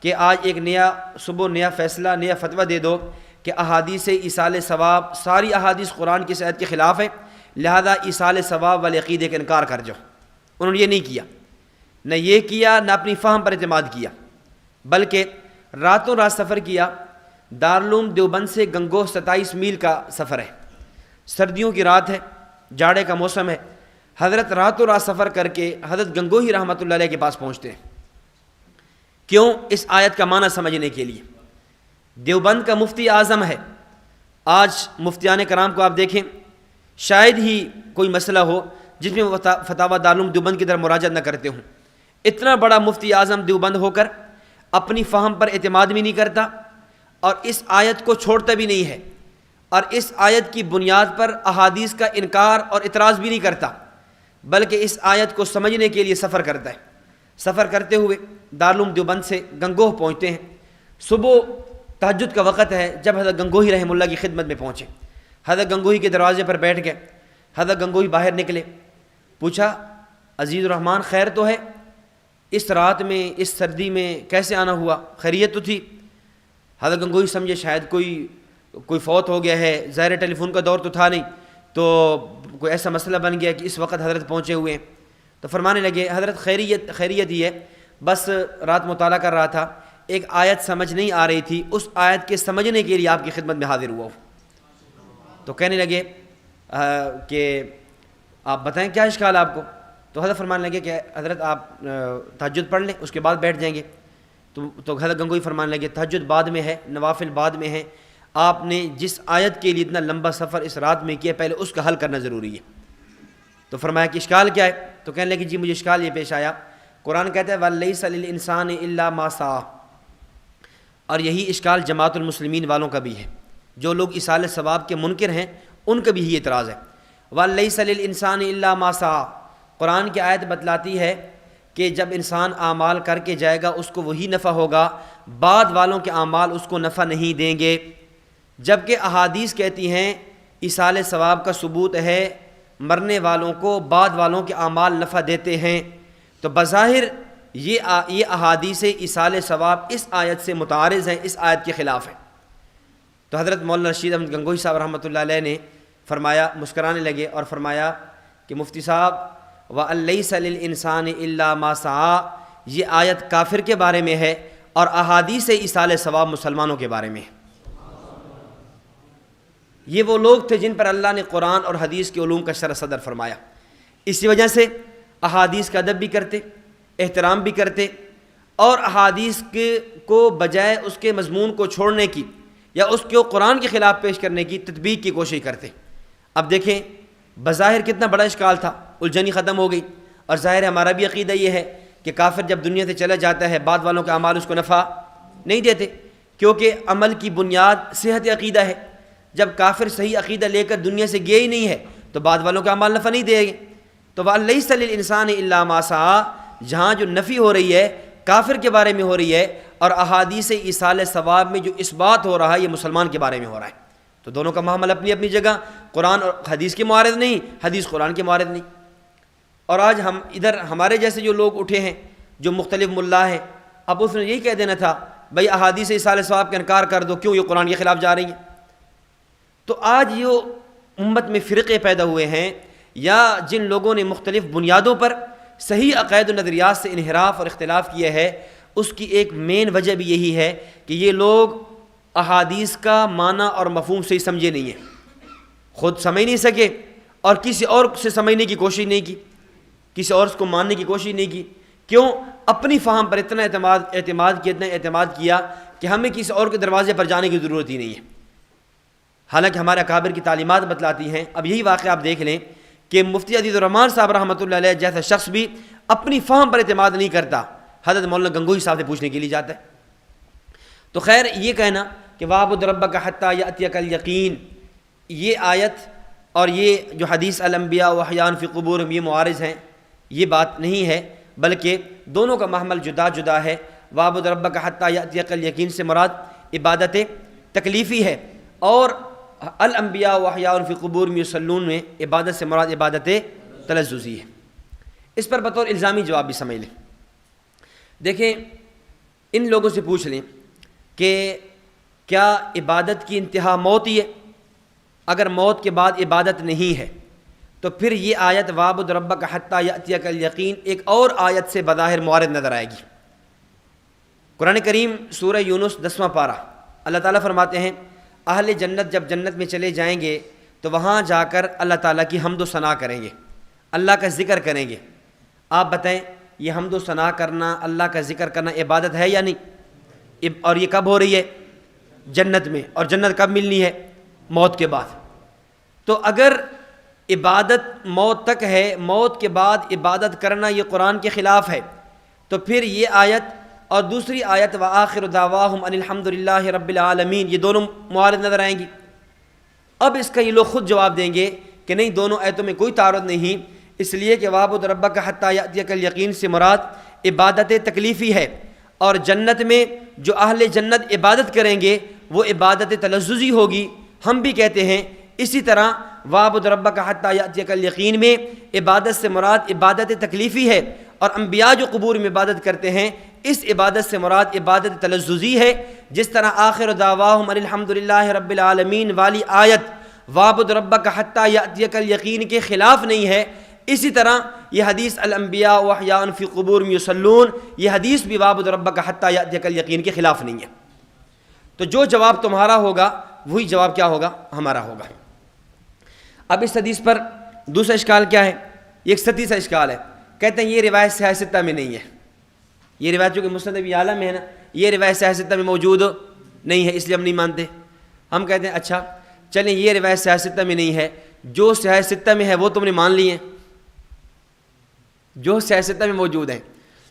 کہ آج ایک نیا صبح نیا فیصلہ، نیا فتویٰ دے دو کہ احادیث ایصال ثواب ساری احادیث قرآن کی آیت کے خلاف ہے، لہذا ایصال ثواب والے عقیدے کا انکار کر جاؤ۔ انہوں نے یہ نہیں کیا، نہ یہ کیا، نہ اپنی فہم پر اعتماد کیا، بلکہ راتوں رات سفر کیا۔ دارالعلوم دیوبند سے گنگوہ 27 میل کا سفر ہے، سردیوں کی رات ہے، جاڑے کا موسم ہے، حضرت راتوں رات سفر کر کے حضرت گنگوہی رحمۃ اللہ علیہ کے پاس پہنچتے ہیں۔ کیوں؟ اس آیت کا معنی سمجھنے کے لیے۔ دیوبند کا مفتی اعظم ہے۔ آج مفتیان کرام کو آپ دیکھیں، شاید ہی کوئی مسئلہ ہو جس میں وہ فتاوی دارالعلوم دیوبند کی طرف مراجعت نہ کرتے ہوں۔ اتنا بڑا مفتی اعظم دیوبند ہو کر اپنی فہم پر اعتماد بھی نہیں کرتا اور اس آیت کو چھوڑتا بھی نہیں ہے، اور اس آیت کی بنیاد پر احادیث کا انکار اور اعتراض بھی نہیں کرتا، بلکہ اس آیت کو سمجھنے کے لیے سفر کرتا ہے۔ سفر کرتے ہوئے دارالعلوم دیوبند سے گنگوہ پہنچتے ہیں۔ صبح تہجد کا وقت ہے جب حضرت گنگوہی رحمہ اللہ کی خدمت میں پہنچے۔ حضرت گنگوہی کے دروازے پر بیٹھ گئے۔ حضرت گنگوہی باہر نکلے، پوچھا عزیز الرحمان خیر تو ہے؟ اس رات میں، اس سردی میں کیسے آنا ہوا؟ خیریت تو تھی؟ حضرت گنگوہی سمجھے شاید کوئی فوت ہو گیا ہے، ظاہر ٹیلی فون کا دور تو تھا نہیں، تو کوئی ایسا مسئلہ بن گیا کہ اس وقت حضرت پہنچے ہوئے ہیں۔ تو فرمانے لگے حضرت خیریت ہی ہے، بس رات مطالعہ کر رہا تھا، ایک آیت سمجھ نہیں آ رہی تھی، اس آیت کے سمجھنے کے لیے آپ کی خدمت میں حاضر ہوا ہوں۔ تو کہنے لگے کہ آپ بتائیں کیا اشکال آپ کو؟ تو حضرت فرمانے لگے کہ حضرت آپ تہجد پڑھ لیں، اس کے بعد بیٹھ جائیں گے۔ تو حضرت گنگوہی فرمانے لگے تہجد بعد میں ہے، نوافل بعد میں ہے، آپ نے جس آیت کے لیے اتنا لمبا سفر اس رات میں کیا پہلے اس کا حل کرنا ضروری ہے۔ تو فرمایا کہ اشکال کیا ہے؟ تو کہنے لگے جی مجھے اشکال یہ پیش آیا، قرآن کہتا ہے وَلَيْسَ لِلْإِنسَانِ إِلَّا مَا سَعَىٰ، اور یہی اشکال جماعت المسلمین والوں کا بھی ہے، جو لوگ ایصال ثواب کے منکر ہیں ان کا بھی یہ اعتراض ہے۔ وَلَيْسَ لِلْإِنسَانِ إِلَّا مَا سَعَىٰ، قرآن کی آیت بتلاتی ہے کہ جب انسان اعمال کر کے جائے گا اس کو وہی نفع ہوگا، بعد والوں کے اعمال اس کو نفع نہیں دیں گے، جبکہ احادیث کہتی ہیں ایصال ثواب کا ثبوت ہے، مرنے والوں کو بعد والوں کے اعمال نفع دیتے ہیں۔ تو بظاہر یہ احادیث ایصال ثواب اس آیت سے متعارض ہیں، اس آیت کے خلاف ہیں۔ تو حضرت مولانا رشید احمد گنگوہی صاحب رحمۃ اللہ علیہ نے فرمایا، مسکرانے لگے اور فرمایا کہ مفتی صاحب وَلَيْسَ لِلْإِنسَانِ إِلَّا مَا سَعَىٰ، یہ آیت کافر کے بارے میں ہے اور احادیث ایصال ثواب مسلمانوں کے بارے میں ہے۔ یہ وہ لوگ تھے جن پر اللہ نے قرآن اور حدیث کے علوم کا شرح صدر فرمایا، اسی وجہ سے احادیث کا ادب بھی کرتے، احترام بھی کرتے، اور احادیث کو بجائے اس کے مضمون کو چھوڑنے کی یا اس کو قرآن کے خلاف پیش کرنے کی تطبیق کی کوشش کرتے۔ اب دیکھیں بظاہر کتنا بڑا اشکال تھا، الجھنی ختم ہو گئی، اور ظاہر ہمارا بھی عقیدہ یہ ہے کہ کافر جب دنیا سے چلا جاتا ہے بعد والوں کے اعمال اس کو نفع نہیں دیتے، کیونکہ عمل کی بنیاد صحت عقیدہ ہے۔ جب کافر صحیح عقیدہ لے کر دنیا سے گیا ہی نہیں ہے تو بعد والوں کے اعمال نفع نہیں دیں گے۔ تو وَلَيْسَ لِلْإِنسَانِ إِلَّا مَا سَعَىٰ، جہاں جو نفی ہو رہی ہے کافر کے بارے میں ہو رہی ہے، اور احادیث ایصال ثواب میں جو اس بات ہو رہا ہے یہ مسلمان کے بارے میں ہو رہا ہے۔ تو دونوں کا معاملہ اپنی اپنی جگہ، قرآن اور حدیث کے معارض نہیں، حدیث قرآن کے معارض نہیں۔ اور آج ہم ادھر ہمارے جیسے جو لوگ اٹھے ہیں جو مختلف ملا ہیں، اب اس نے یہی کہہ دینا تھا بھائی احادیث ایصال ثواب کا انکار کر دو، کیوں یہ قرآن کے خلاف جا رہی ہیں۔ تو آج یہ امت میں فرقے پیدا ہوئے ہیں، یا جن لوگوں نے مختلف بنیادوں پر صحیح عقائد و نظریات سے انحراف اور اختلاف کیا ہے، اس کی ایک مین وجہ بھی یہی ہے کہ یہ لوگ احادیث کا معنی اور مفہوم صحیح سمجھے نہیں ہیں، خود سمجھ نہیں سکے اور کسی اور سے سمجھنے کی کوشش نہیں کی، کسی اور کو ماننے کی کوشش نہیں کی، کیوں؟ اپنی فہم پر اتنا اعتماد کیا کہ ہمیں کسی اور کے دروازے پر جانے کی ضرورت ہی نہیں ہے، حالانکہ ہمارے اکابر کی تعلیمات بتلاتی ہیں۔ اب یہی واقعہ آپ دیکھ لیں کہ مفتی عزیز الرحمان صاحب رحمۃ اللہ علیہ جیسا شخص بھی اپنی فہم پر اعتماد نہیں کرتا، حضرت مولانا گنگوہی صاحب سے پوچھنے کے لیے جاتا ہے۔ تو خیر، یہ کہنا کہ وَاعْبُدْ رَبَّكَ حَتَّىٰ يَأْتِيَكَ الْيَقِينُ، یہ آیت اور یہ جو حدیث الانبیاء وحیان فی قبورہم یہ معارض ہیں، یہ بات نہیں ہے، بلکہ دونوں کا محمل جدا جدا ہے۔ وَاعْبُدْ رَبَّكَ حَتَّىٰ يَأْتِيَكَ الْيَقِينُ سے مراد عبادت تکلیفی ہے، اور الانبیاء وحیان فی قبورہم یصلون میں عبادت سے مراد عبادت تلذذی ہے۔ اس پر بطور الزامی جواب بھی سمجھ لیں۔ دیکھیں، ان لوگوں سے پوچھ لیں کہ کیا عبادت کی انتہا موت ہی ہے؟ اگر موت کے بعد عبادت نہیں ہے تو پھر یہ آیت وَاعْبُدْ رَبَّكَ حَتَّىٰ يَأْتِيَكَ الْيَقِينُ ایک اور آیت سے بظاہر معارض نظر آئے گی۔ قرآن کریم سورہ یونس 10واں پارہ، اللہ تعالیٰ فرماتے ہیں اہل جنت جب جنت میں چلے جائیں گے تو وہاں جا کر اللہ تعالیٰ کی حمد و ثنا کریں گے، اللہ کا ذکر کریں گے۔ آپ بتائیں، یہ حمد و ثنا کرنا، اللہ کا ذکر کرنا عبادت ہے یا نہیں؟ اور یہ کب ہو رہی ہے؟ جنت میں۔ اور جنت کب ملنی ہے؟ موت کے بعد۔ تو اگر عبادت موت تک ہے، موت کے بعد عبادت کرنا یہ قرآن کے خلاف ہے، تو پھر یہ آیت اور دوسری آیت وآخر دعواہم ان الحمد للہ رب العالمین یہ دونوں معارض نظر آئیں گی۔ اب اس کا یہ لوگ خود جواب دیں گے کہ نہیں، دونوں آیتوں میں کوئی تعارض نہیں، اس لیے کہ وَاعْبُدْ رَبَّكَ حَتَّىٰ يَأْتِيَكَ الْيَقِينُ سے مراد عبادت تکلیفی ہے، اور جنت میں جو اہل جنت عبادت کریں گے وہ عبادت تلذذی ہوگی۔ ہم بھی کہتے ہیں اسی طرح وَاعْبُدْ رَبَّكَ حَتَّىٰ يَأْتِيَكَ الْيَقِينُ میں عبادت سے مراد عبادت تکلیفی ہے، اور انبیاء جو قبور میں عبادت کرتے ہیں اس عبادت سے مراد عبادت تلذذی ہے۔ جس طرح آخر دعواہم ان الحمد للہ رب العالمین والی آیت وَاعْبُدْ رَبَّكَ حَتَّىٰ يَأْتِيَكَ الْيَقِينُ کے خلاف نہیں ہے، اسی طرح یہ حدیث الانبیاء وحیان فی قبورہم یصلون یہ حدیث بھی وَاعْبُدْ رَبَّكَ حَتَّىٰ يَأْتِيَكَ الْيَقِينُ کے خلاف نہیں ہے۔ تو جو جواب تمہارا ہوگا وہی جواب کیا ہوگا؟ ہمارا ہوگا۔ اب اس حدیث پر دوسرا اشکال کیا ہے؟ ایک ستی سا اشکال ہے، کہتے ہیں یہ روایت صحیح ستہ میں نہیں ہے، یہ روایت جو کہ مسند ابی اعلیٰ میں ہے نا، یہ روایت صحیح ستہ میں موجود نہیں ہے، اس لیے ہم نہیں مانتے۔ ہم کہتے ہیں اچھا چلیں، یہ روایت صحیح ستہ میں نہیں ہے، جو صحیح ستہ میں ہے وہ تم نے مان لی ہیں، جو صحیح ستہ میں موجود ہیں۔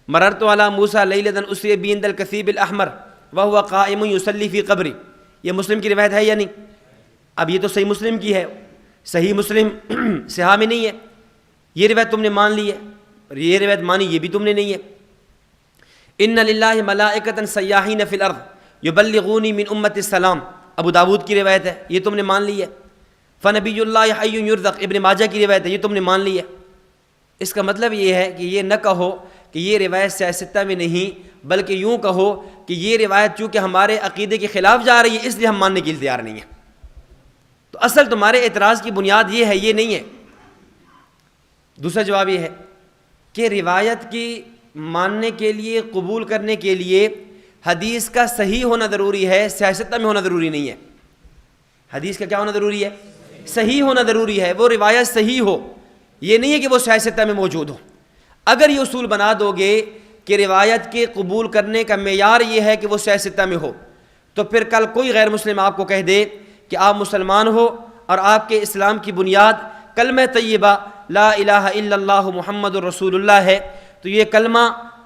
مررت علی موسیٰ لیلۃ اسری بی عند الکثیب الاحمر وہو قائم یصلی فی قبری، یہ مسلم کی روایت ہے یا نہیں؟ اب یہ تو صحیح مسلم کی ہے، صحیح مسلم صحاح میں نہیں ہے، یہ روایت تم نے مان لی ہے، اور یہ روایت مانی یہ بھی تم نے نہیں ہے۔ ان للہ ملائکۃ سیاحین فی الارض یبلغونی من امت السلام، ابو داود کی روایت ہے، یہ تم نے مان لی ہے۔ فنبی اللہ حی یرزق، ابن ماجہ کی روایت ہے، یہ تم نے مان لی ہے۔ اس کا مطلب یہ ہے کہ یہ نہ کہو کہ یہ روایت صحیح ستہ میں نہیں، بلکہ یوں کہو کہ یہ روایت چونکہ ہمارے عقیدے کے خلاف جا رہی ہے اس لیے ہم ماننے کے لیے تیار نہیں ہیں۔ تو اصل تمہارے اعتراض کی بنیاد یہ ہے، یہ نہیں ہے۔ دوسرا جواب یہ ہے کہ روایت کی ماننے کے لیے، قبول کرنے کے لیے حدیث کا صحیح ہونا ضروری ہے، صحیح ستہ میں ہونا ضروری نہیں ہے۔ حدیث کا کیا ہونا ضروری ہے؟ صحیح ہونا ضروری ہے، وہ روایت صحیح ہو، یہ نہیں ہے کہ وہ صحیح ستہ میں موجود ہو۔ اگر یہ اصول بنا دو گے کہ روایت کے قبول کرنے کا معیار یہ ہے کہ وہ صحیح ستہ میں ہو، تو پھر کل کوئی غیر مسلم آپ کو کہہ دے کہ آپ مسلمان ہو اور آپ کے اسلام کی بنیاد کلمہ طیبہ لا الہ الا اللہ محمد الرسول اللہ ہے، تو یہ کلمہ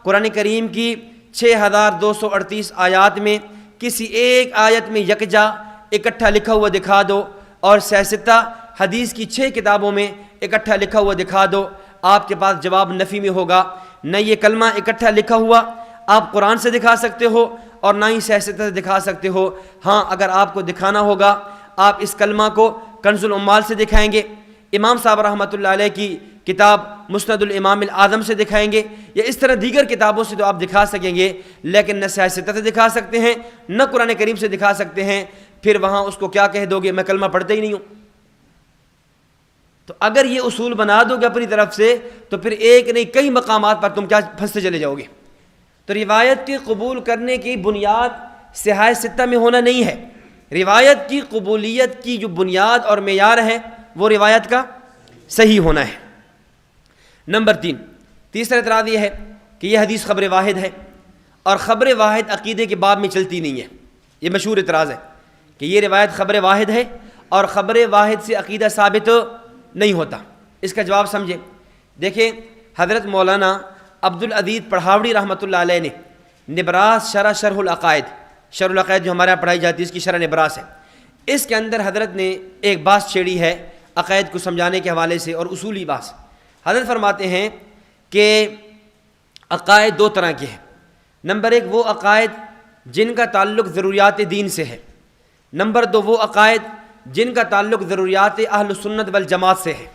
قرآن کریم کی 6238 آیات میں کسی ایک آیت میں یکجا اکٹھا لکھا ہوا دکھا دو، اور صحیح ستہ حدیث کی 6 کتابوں میں اکٹھا لکھا ہوا دکھا دو، آپ کے پاس جواب نفی میں ہوگا۔ نہ یہ کلمہ اکٹھا لکھا ہوا آپ قرآن سے دکھا سکتے ہو اور نہ ہی صحیح ستہ سے دکھا سکتے ہو۔ ہاں، اگر آپ کو دکھانا ہوگا آپ اس کلمہ کو کنز العمال سے دکھائیں گے، امام صاحب رحمۃ اللہ علیہ کی کتاب مسند الامام الاعظم سے دکھائیں گے، یا اس طرح دیگر کتابوں سے تو آپ دکھا سکیں گے، لیکن نہ صحیح ستہ سے دکھا سکتے ہیں نہ قرآن کریم سے دکھا سکتے ہیں۔ پھر وہاں اس کو کیا کہہ دو گے؟ میں کلمہ پڑھتا ہی نہیں ہوں۔ تو اگر یہ اصول بنا دو گے اپنی طرف سے تو پھر ایک نہیں کئی مقامات پر تم کیا پھنستے چلے جاؤ گے۔ تو روایت کے قبول کرنے کی بنیاد صحیح ستہ میں ہونا نہیں ہے، روایت کی قبولیت کی جو بنیاد اور معیار ہے وہ روایت کا صحیح ہونا ہے۔ نمبر 3، تیسرا اعتراض یہ ہے کہ یہ حدیث خبر واحد ہے، اور خبر واحد عقیدے کے باب میں چلتی نہیں ہے۔ یہ مشہور اعتراض ہے کہ یہ روایت خبر واحد ہے اور خبر واحد سے عقیدہ ثابت نہیں ہوتا۔ اس کا جواب سمجھیں۔ دیکھیں، حضرت مولانا عبدالعزیز پڑھاوڑی رحمۃ اللہ علیہ نے نبراس شرح العقائد جو ہمارے یہاں پڑھائی جاتی ہے، اس کی شرح نبراس ہے، اس کے اندر حضرت نے ایک بات چھیڑی ہے عقائد کو سمجھانے کے حوالے سے، اور اصولی بات۔ حضرت فرماتے ہیں کہ عقائد دو طرح کے ہیں۔ نمبر ایک وہ عقائد جن کا تعلق ضروریات دین سے ہے، نمبر دو وہ عقائد جن کا تعلق ضروریات اہل سنت والجماعت سے ہے۔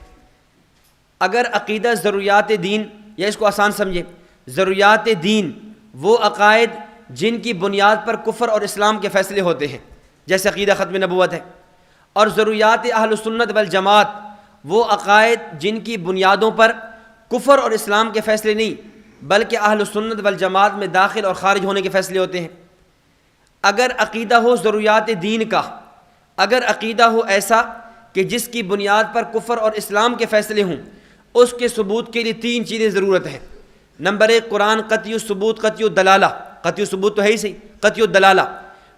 اگر عقیدہ ضروریات دین، یا اس کو آسان سمجھیں، ضروریات دین وہ عقائد جن کی بنیاد پر کفر اور اسلام کے فیصلے ہوتے ہیں، جیسے عقیدہ ختم نبوت ہے، اور ضروریات اہل سنت والجماعت وہ عقائد جن کی بنیادوں پر کفر اور اسلام کے فیصلے نہیں بلکہ اہل سنت والجماعت میں داخل اور خارج ہونے کے فیصلے ہوتے ہیں۔ اگر عقیدہ ہو ضروریات دین کا، اگر عقیدہ ہو ایسا کہ جس کی بنیاد پر کفر اور اسلام کے فیصلے ہوں، اس کے ثبوت کے لیے تین چیزیں ضرورت ہیں۔ نمبر ایک قرآن قطعی الثبوت قطعی الدلالہ، قطعی الثبوت تو ہے ہی صحیح، قطعی الدلالہ۔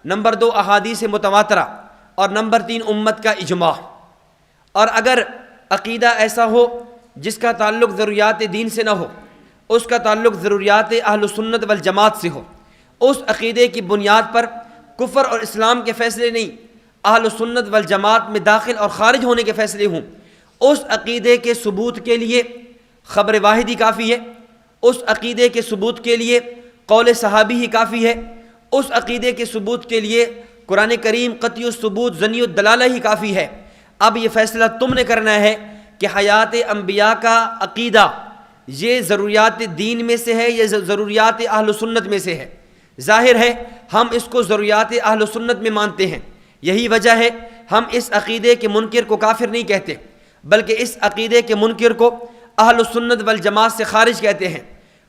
نمبر دو احادیث متواترہ، اور نمبر تین امت کا اجماع۔ اور اگر عقیدہ ایسا ہو جس کا تعلق ضروریات دین سے نہ ہو، اس کا تعلق ضروریات اہل سنت والجماعت سے ہو، اس عقیدے کی بنیاد پر کفر اور اسلام کے فیصلے نہیں، اہل سنت والجماعت میں داخل اور خارج ہونے کے فیصلے ہوں، اس عقیدے کے ثبوت کے لیے خبر واحد ہی کافی ہے، اس عقیدے کے ثبوت کے لیے قول صحابی ہی کافی ہے، اس عقیدے کے ثبوت کے لیے قرآن کریم قطعی الثبوت ظنی الدلالہ ہی کافی ہے۔ اب یہ فیصلہ تم نے کرنا ہے کہ حیات انبیاء کا عقیدہ یہ ضروریات دین میں سے ہے یا ضروریات اہل سنت میں سے ہے۔ ظاہر ہے ہم اس کو ضروریات اہل سنت میں مانتے ہیں، یہی وجہ ہے ہم اس عقیدے کے منکر کو کافر نہیں کہتے بلکہ اس عقیدے کے منکر کو اہل سنت والجماعت سے خارج کہتے ہیں۔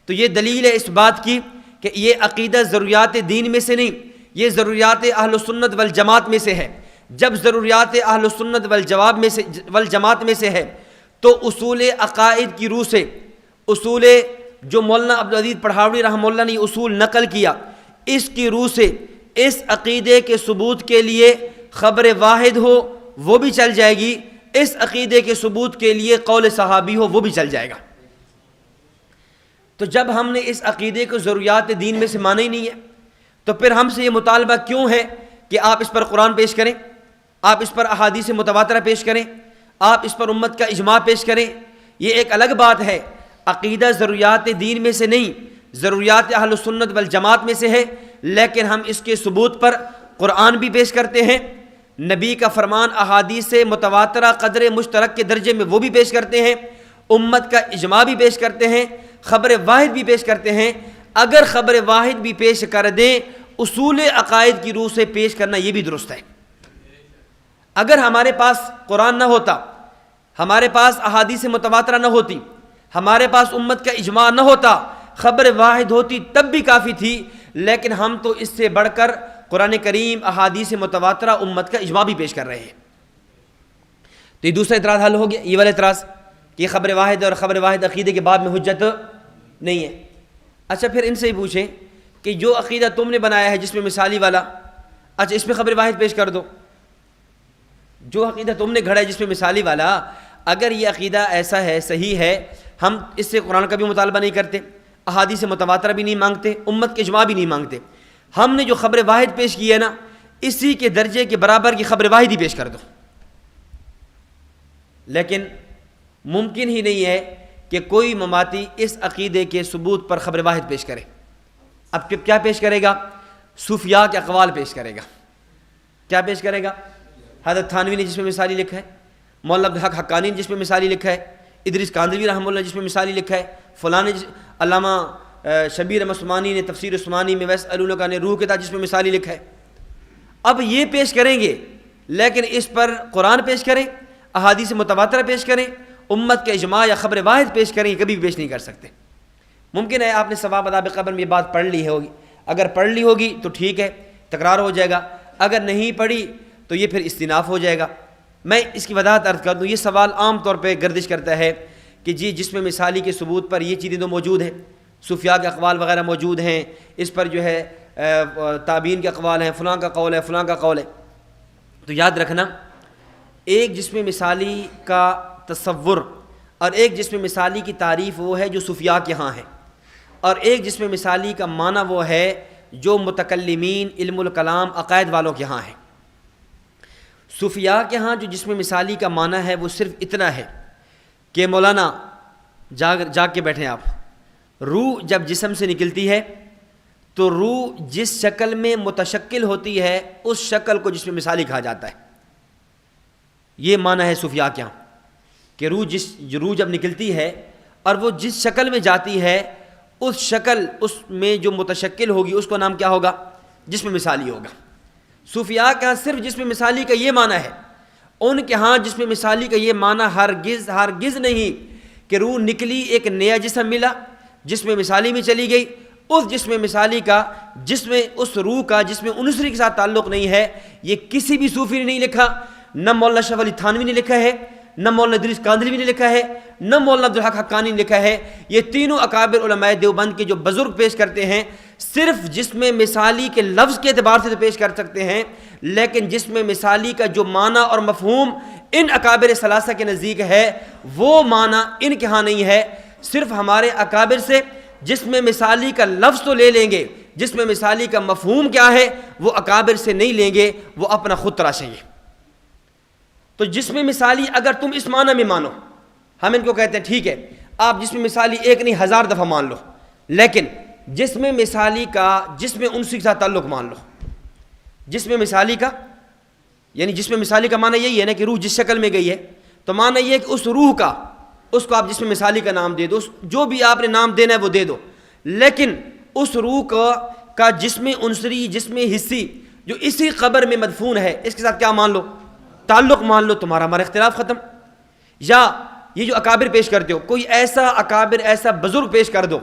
تو یہ دلیل ہے اس بات کی کہ یہ عقیدہ ضروریات دین میں سے نہیں، یہ ضروریات اہل سنت والجماعت میں سے ہے۔ جب ضروریات اہل سنت والجماعت میں سے ہے تو اصول عقائد کی روح سے، اصول جو مولانا عبدالعزیز پڑھاوڑی رحمہ اللہ نے یہ اصول نقل کیا، اس کی روح سے اس عقیدے کے ثبوت کے لیے خبر واحد ہو وہ بھی چل جائے گی، اس عقیدے کے ثبوت کے لیے قول صحابی ہو وہ بھی چل جائے گا۔ تو جب ہم نے اس عقیدے کو ضروریات دین میں سے مانا ہی نہیں ہے تو پھر ہم سے یہ مطالبہ کیوں ہے کہ آپ اس پر قرآن پیش کریں، آپ اس پر احادیث متواترہ پیش کریں، آپ اس پر امت کا اجماع پیش کریں؟ یہ ایک الگ بات ہے۔ عقیدہ ضروریات دین میں سے نہیں، ضروریات اہل سنت والجماعت میں سے ہے، لیکن ہم اس کے ثبوت پر قرآن بھی پیش کرتے ہیں، نبی کا فرمان احادیث متواترہ قدر مشترک کے درجے میں وہ بھی پیش کرتے ہیں، امت کا اجماع بھی پیش کرتے ہیں، خبر واحد بھی پیش کرتے ہیں۔ اگر خبر واحد بھی پیش کر دیں، اصول عقائد کی روح سے پیش کرنا یہ بھی درست ہے۔ اگر ہمارے پاس قرآن نہ ہوتا، ہمارے پاس احادیث متواترہ نہ ہوتی، ہمارے پاس امت کا اجماع نہ ہوتا، خبر واحد ہوتی تب بھی کافی تھی، لیکن ہم تو اس سے بڑھ کر قرآن کریم، احادیث متواترہ، امت کا اجماع بھی پیش کر رہے ہیں۔ تو یہ دوسرا اعتراض حل ہو گیا، یہ والا اعتراض کہ یہ خبر واحد اور خبر واحد عقیدے کے باب میں حجت نہیں ہے۔ اچھا پھر ان سے ہی پوچھیں کہ جو عقیدہ تم نے بنایا ہے جس میں مثالی والا، اچھا اس میں خبر واحد پیش کر دو۔ جو عقیدہ تم نے گھڑا ہے جس میں مثالی والا، اگر یہ عقیدہ ایسا ہے، صحیح ہے، ہم اس سے قرآن کا بھی مطالبہ نہیں کرتے، احادیث متواترہ بھی نہیں مانگتے، امت کے اجماع بھی نہیں مانگتے، ہم نے جو خبر واحد پیش کی ہے نا، اسی کے درجے کے برابر کی خبر واحد ہی پیش کر دو۔ لیکن ممکن ہی نہیں ہے کہ کوئی مماتی اس عقیدے کے ثبوت پر خبر واحد پیش کرے۔ اب کیا پیش کرے گا؟ صوفیاء کے اقوال پیش کرے گا۔ کیا پیش کرے گا؟ حضرت تھانوی نے جس میں مثالی لکھا ہے، مولانا عبدالحق حقانی نے جس میں مثالی لکھا ہے، ادریس کاندھلوی رحمہ اللہ جس میں مثالی لکھا ہے، فلاں نے علامہ شبیر احمد عثمانی نے تفسیر عثمانی میں، ویسألونک عن الروح کتاب جس میں مثالی لکھا ہے۔ اب یہ پیش کریں گے، لیکن اس پر قرآن پیش کریں، احادیث متواترہ پیش کریں، امت کے اجماع یا خبر واحد پیش کریں، کبھی بھی پیش نہیں کر سکتے۔ ممکن ہے آپ نے ثواب عذاب قبر میں یہ بات پڑھ لی ہوگی، اگر پڑھ لی ہوگی تو ٹھیک ہے، تکرار ہو جائے گا، اگر نہیں پڑھی تو یہ پھر استئناف ہو جائے گا۔ میں اس کی وضاحت عرض کر دوں، یہ سوال عام طور پہ گردش کرتا ہے کہ جی جس میں مثالی کے ثبوت پر یہ چیزیں تو موجود ہیں، صوفیاء کے اقوال وغیرہ موجود ہیں، اس پر جو ہے تابعین کے اقوال ہیں، فلاں کا قول ہے، فلاں کا قول ہے۔ تو یاد رکھنا، ایک جسم مثالی کا تصور اور ایک جسم مثالی کی تعریف وہ ہے جو صوفیاء کے ہاں ہے، اور ایک جسم مثالی کا معنی وہ ہے جو متکلمین، علم الکلام، عقائد والوں کے ہاں ہے۔ صوفیاء کے ہاں جو جسم مثالی کا معنی ہے وہ صرف اتنا ہے کہ مولانا جاگ کے بیٹھیں آپ، روح جب جسم سے نکلتی ہے تو روح جس شکل میں متشکل ہوتی ہے اس شکل کو جسم مثالی کہا جاتا ہے۔ یہ معنی ہے صوفیاء کے ہاں کہ روح جب نکلتی ہے اور وہ جس شکل میں جاتی ہے اس شکل، اس میں جو متشکل ہوگی اس کا نام کیا ہوگا؟ جسم مثالی ہوگا۔ صوفیاء کے ہاں صرف جسم مثالی کا یہ معنی ہے، ان کے ہاں جسم مثالی کا یہ معنی ہرگز نہیں کہ روح نکلی، ایک نیا جسم ملا، جسم مثالی میں چلی گئی، اس جسم مثالی کا اس روح کا جسم عنصری کے ساتھ تعلق نہیں ہے۔ یہ کسی بھی صوفی نے نہیں لکھا، نہ مولانا شاہ ولی تھانوی نے لکھا ہے، نہ مولانا ادریس کاندھلوی نے لکھا ہے، نہ مولانا عبدالحق حقانی نے لکھا ہے۔ یہ تینوں اکابر علماء دیوبند کے جو بزرگ پیش کرتے ہیں صرف جسم مثالی کے لفظ کے اعتبار سے پیش کر سکتے ہیں، لیکن جسم مثالی کا جو معنی اور مفہوم ان اکابر ثلاثہ کے نزدیک ہے وہ معنی ان کے ہاں نہیں ہے۔ صرف ہمارے اکابر سے جسم مثالی کا لفظ تو لے لیں گے، جسم مثالی کا مفہوم کیا ہے وہ اکابر سے نہیں لیں گے، وہ اپنا خود تراشیں گے۔ تو جسم مثالی اگر تم اس معنی میں مانو، ہم ان کو کہتے ہیں ٹھیک ہے آپ جسم مثالی ایک نہیں 1000 دفعہ مان لو، لیکن جسم مثالی کا جسم عنصری کے ساتھ تعلق مان لو۔ جسم مثالی کا یعنی جسم مثالی کا معنی یہی ہے نا کہ روح جس شکل میں گئی ہے، تو معنی یہ ہے کہ اس روح کا، اس کو آپ جسم مثالی کا نام دے دو، جو بھی آپ نے نام دینا ہے وہ دے دو، لیکن اس روح کا جسم عنصری، جسم حسی جو اسی قبر میں مدفون ہے، اس کے ساتھ کیا مان لو؟ تعلق مان لو، تمہارا ہمارا اختلاف ختم۔ یا یہ جو اکابر پیش کرتے ہو، کوئی ایسا اکابر، ایسا بزرگ پیش کر دو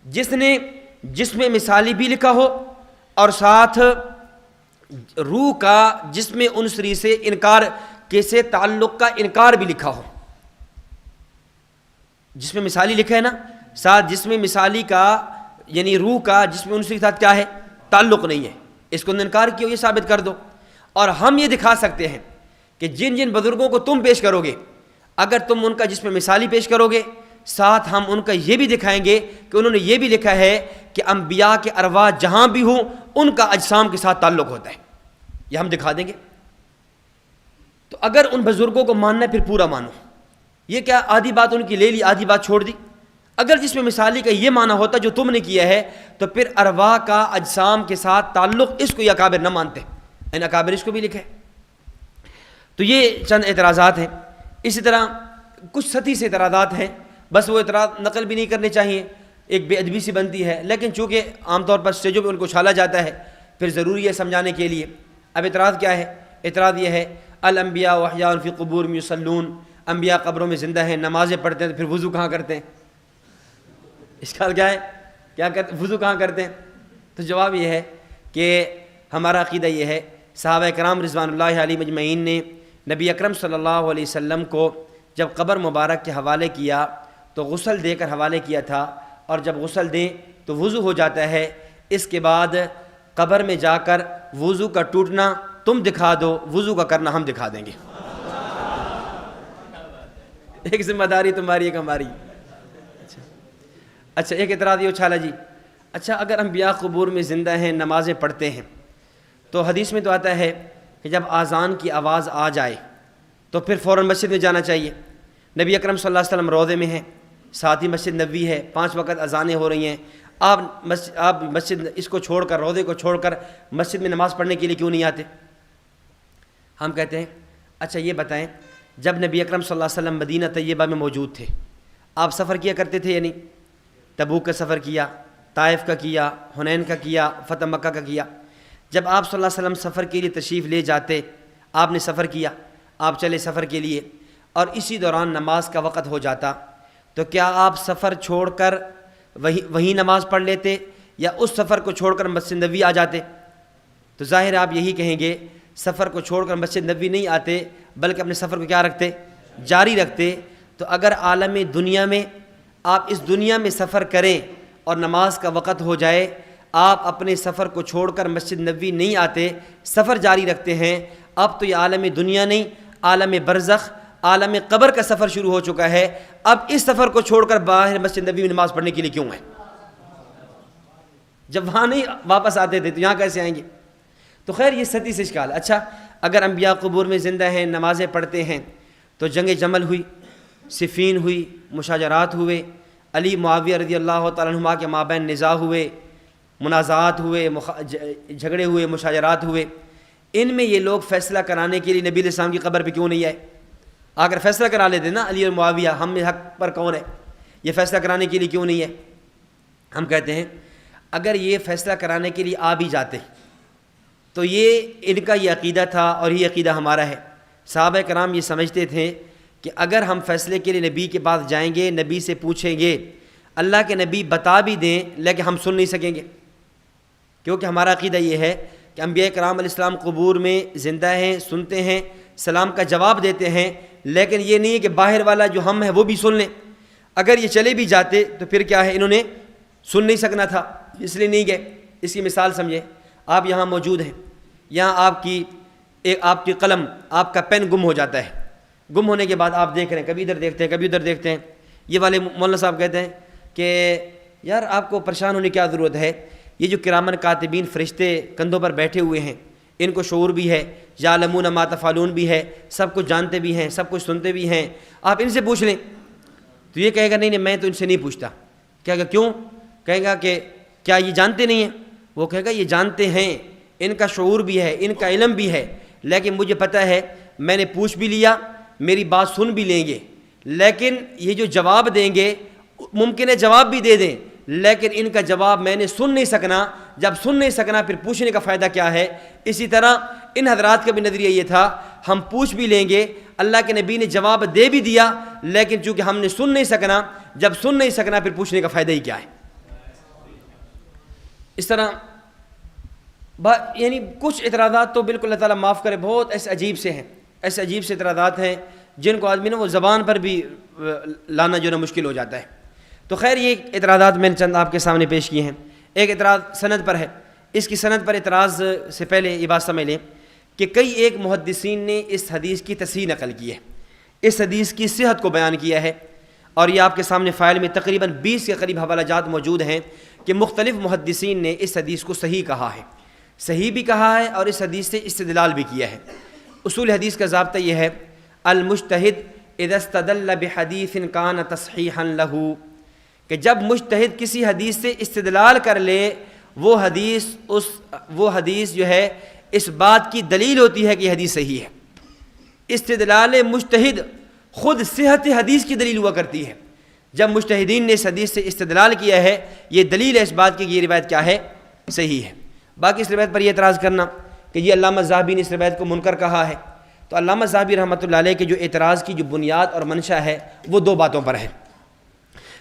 جس نے جسم مثالی بھی لکھا ہو اور ساتھ روح کا جسم عنصری سے انکار کے سے تعلق کا انکار بھی لکھا ہو۔ جسم مثالی لکھا ہے نا، ساتھ جسم مثالی کا یعنی روح کا جسم عنصری کے ساتھ کیا ہے؟ تعلق نہیں ہے، اس کو انکار کیا، یہ ثابت کر دو۔ اور ہم یہ دکھا سکتے ہیں کہ جن جن بزرگوں کو تم پیش کرو گے، اگر تم ان کا جسم مثالی پیش کرو گے، ساتھ ہم ان کا یہ بھی دکھائیں گے کہ انہوں نے یہ بھی لکھا ہے کہ انبیاء کے ارواح جہاں بھی ہوں ان کا اجسام کے ساتھ تعلق ہوتا ہے، یہ ہم دکھا دیں گے۔ تو اگر ان بزرگوں کو ماننا ہے پھر پورا مانو، یہ کیا آدھی بات ان کی لے لی، آدھی بات چھوڑ دی؟ اگر جسم مثالی کا یہ معنی ہوتا جو تم نے کیا ہے تو پھر ارواح کا اجسام کے ساتھ تعلق، اس کو یہ اکابر نہ مانتے، ان اکابر اس کو بھی لکھا ہے۔ تو یہ چند اعتراضات ہیں۔ اسی طرح کچھ سطحی سے اعتراضات ہیں، بس وہ اعتراض نقل بھی نہیں کرنے چاہیے، ایک بے ادبی سی بنتی ہے، لیکن چونکہ عام طور پر اسٹیجوں پہ ان کو اچھالا جاتا ہے پھر ضروری ہے سمجھانے کے لیے۔ اب اعتراض کیا ہے؟ اعتراض یہ ہے الانبیاء احیاء فی قبور یصلون، انبیاء قبروں میں زندہ ہیں، نمازیں پڑھتے ہیں، تو پھر وضو کہاں کرتے ہیں؟ اشکال کیا ہے؟ وضو کہاں کرتے ہیں؟ تو جواب یہ ہے کہ ہمارا عقیدہ یہ ہے، صحابہ کرام رضوان اللہ علیہ مجمعین نے نبی اکرم صلی اللہ علیہ وسلم کو جب قبر مبارک کے حوالے کیا تو غسل دے کر حوالے کیا تھا، اور جب غسل دیں تو وضو ہو جاتا ہے، اس کے بعد قبر میں جا کر وضو کا ٹوٹنا تم دکھا دو، وضو کا کرنا ہم دکھا دیں گے۔ ایک ذمہ داری تمہاری، ایک ہماری۔ اچھا ایک اعتراض یہ اچھالا جی، اچھا اگر انبیاء قبور میں زندہ ہیں، نمازیں پڑھتے ہیں، تو حدیث میں تو آتا ہے کہ جب اذان کی آواز آ جائے تو پھر فوراً مسجد میں جانا چاہیے۔ نبی اکرم صلی اللہ علیہ وسلم روضے میں ہیں، ساتھ ہی مسجد نبوی ہے، 5 وقت اذانیں ہو رہی ہیں، آپ مسجد اس کو چھوڑ کر، روضے کو چھوڑ کر مسجد میں نماز پڑھنے کے لیے کیوں نہیں آتے؟ ہم کہتے ہیں اچھا یہ بتائیں، جب نبی اکرم صلی اللہ علیہ وسلم مدینہ طیبہ میں موجود تھے، آپ سفر کیا کرتے تھے یا نہیں؟ تبوک کا سفر کیا، طائف کا کیا، حنین کا کیا، فتح مکہ کا کیا۔ جب آپ صلی اللہ علیہ وسلم سفر کے لیے تشریف لے جاتے، آپ نے سفر کیا، آپ چلے سفر کے لیے، اور اسی دوران نماز کا وقت ہو جاتا، تو کیا آپ سفر چھوڑ کر وہیں نماز پڑھ لیتے یا اس سفر کو چھوڑ کر مسجد نبوی آ جاتے؟ تو ظاہر آپ یہی کہیں گے سفر کو چھوڑ کر مسجد نبوی نہیں آتے بلکہ اپنے سفر کو کیا رکھتے؟ جاری رکھتے۔ تو اگر عالم دنیا میں آپ اس دنیا میں سفر کریں اور نماز کا وقت ہو جائے آپ اپنے سفر کو چھوڑ کر مسجد نبوی نہیں آتے، سفر جاری رکھتے ہیں، اب تو یہ عالم دنیا نہیں، عالم برزخ، عالم قبر کا سفر شروع ہو چکا ہے، اب اس سفر کو چھوڑ کر باہر مسجد نبوی میں نماز پڑھنے کے لیے کیوں ہیں؟ جب وہاں نہیں واپس آتے تھے تو یہاں کیسے آئیں گے؟ تو خیر یہ ستی سے اشکال۔ اچھا اگر انبیاء قبور میں زندہ ہیں، نمازیں پڑھتے ہیں، تو جنگ جمل ہوئی، صفین ہوئی، مشاجرات ہوئے، علی معاویہ رضی اللہ تعالیٰ عنہما کے مابین نزاع ہوئے، منازعات ہوئے، جھگڑے ہوئے، مشاجرات ہوئے، ان میں یہ لوگ فیصلہ کرانے کے لیے نبی علیہ السلام کی قبر پہ کیوں نہیں آئے؟ اگر فیصلہ کرا لیتے نا علی اور معاویہ ہم میں حق پر کون ہے، یہ فیصلہ کرانے کے لیے کیوں نہیں ہے؟ ہم کہتے ہیں اگر یہ فیصلہ کرانے کے لیے آ بھی جاتے تو یہ ان کا یہ عقیدہ تھا اور یہ عقیدہ ہمارا ہے۔ صحابہ کرام یہ سمجھتے تھے کہ اگر ہم فیصلے کے لیے نبی کے پاس جائیں گے، نبی سے پوچھیں گے، اللہ کے نبی بتا بھی دیں لیکن ہم سن نہیں سکیں گے، کیونکہ ہمارا عقیدہ یہ ہے کہ انبیاء کرام علیہ السلام قبور میں زندہ ہیں، سنتے ہیں، سلام کا جواب دیتے ہیں، لیکن یہ نہیں ہے کہ باہر والا جو ہم ہے وہ بھی سن لیں۔ اگر یہ چلے بھی جاتے تو پھر کیا ہے، انہوں نے سن نہیں سکنا تھا، اس لیے نہیں گئے۔ اس کی مثال سمجھیں، آپ یہاں موجود ہیں، یہاں آپ کی قلم، آپ کا پین گم ہو جاتا ہے، گم ہونے کے بعد آپ دیکھ رہے ہیں، کبھی ادھر دیکھتے ہیں کبھی ادھر دیکھتے ہیں، یہ والے مولانا صاحب کہتے ہیں کہ یار آپ کو پریشان ہونے کی کیا ضرورت ہے، یہ جو کرامن کاتبین فرشتے کندھوں پر بیٹھے ہوئے ہیں، ان کو شعور بھی ہے، یعلمون ما تفعلون بھی ہے، سب کچھ جانتے بھی ہیں، سب کچھ سنتے بھی ہیں، آپ ان سے پوچھ لیں۔ تو یہ کہے گا نہیں میں تو ان سے نہیں پوچھتا۔ کہے گا کیوں؟ کہے گا کہ کیا یہ جانتے نہیں ہیں؟ وہ کہے گا یہ جانتے ہیں، ان کا شعور بھی ہے، ان کا علم بھی ہے، لیکن مجھے پتہ ہے میں نے پوچھ بھی لیا، میری بات سن بھی لیں گے، لیکن یہ جو جواب دیں گے ممکن ہے جواب بھی دے دیں، لیکن ان کا جواب میں نے سن نہیں سکنا، جب سن نہیں سکنا پھر پوچھنے کا فائدہ کیا ہے؟ اسی طرح ان حضرات کا بھی نظریہ یہ تھا، ہم پوچھ بھی لیں گے، اللہ کے نبی نے جواب دے بھی دیا، لیکن چونکہ ہم نے سن نہیں سکنا، جب سن نہیں سکنا پھر پوچھنے کا فائدہ ہی کیا ہے؟ اس طرح یعنی کچھ اعتراضات تو بالکل اللہ تعالیٰ معاف کرے بہت ایسے عجیب سے ہیں، ایسے عجیب سے اعتراضات ہیں جن کو آدمی وہ زبان پر بھی لانا جو مشکل ہو جاتا ہے۔ تو خیر یہ اعتراضات میں نے چند آپ کے سامنے پیش کیے ہیں۔ ایک اعتراض سند پر ہے، اس کی سند پر اعتراض سے پہلے یہ بات سمجھ لیں کہ کئی ایک محدثین نے اس حدیث کی تصحیح نقل کی ہے، اس حدیث کی صحت کو بیان کیا ہے، اور یہ آپ کے سامنے فائل میں تقریباً 20 کے قریب حوالہ جات موجود ہیں کہ مختلف محدثین نے اس حدیث کو صحیح کہا ہے، صحیح بھی کہا ہے اور اس حدیث سے استدلال بھی کیا ہے۔ اصول حدیث کا ضابطہ یہ ہے المجتہد اذا استدل بحدیث کان تصحیحا لہ، کہ جب مجتہد کسی حدیث سے استدلال کر لے وہ حدیث جو ہے اس بات کی دلیل ہوتی ہے کہ یہ حدیث صحیح ہے۔ استدلال مجتہد خود صحت حدیث کی دلیل ہوا کرتی ہے، جب مجتہدین نے اس حدیث سے استدلال کیا ہے یہ دلیل ہے اس بات کی کہ یہ روایت کیا ہے، صحیح ہے۔ باقی اس روایت پر یہ اعتراض کرنا کہ یہ علامہ ذہبی نے اس روایت کو منکر کہا ہے، تو علامہ ذہبی رحمۃ اللہ علیہ کے جو اعتراض کی جو بنیاد اور منشا ہے وہ دو باتوں پر ہے۔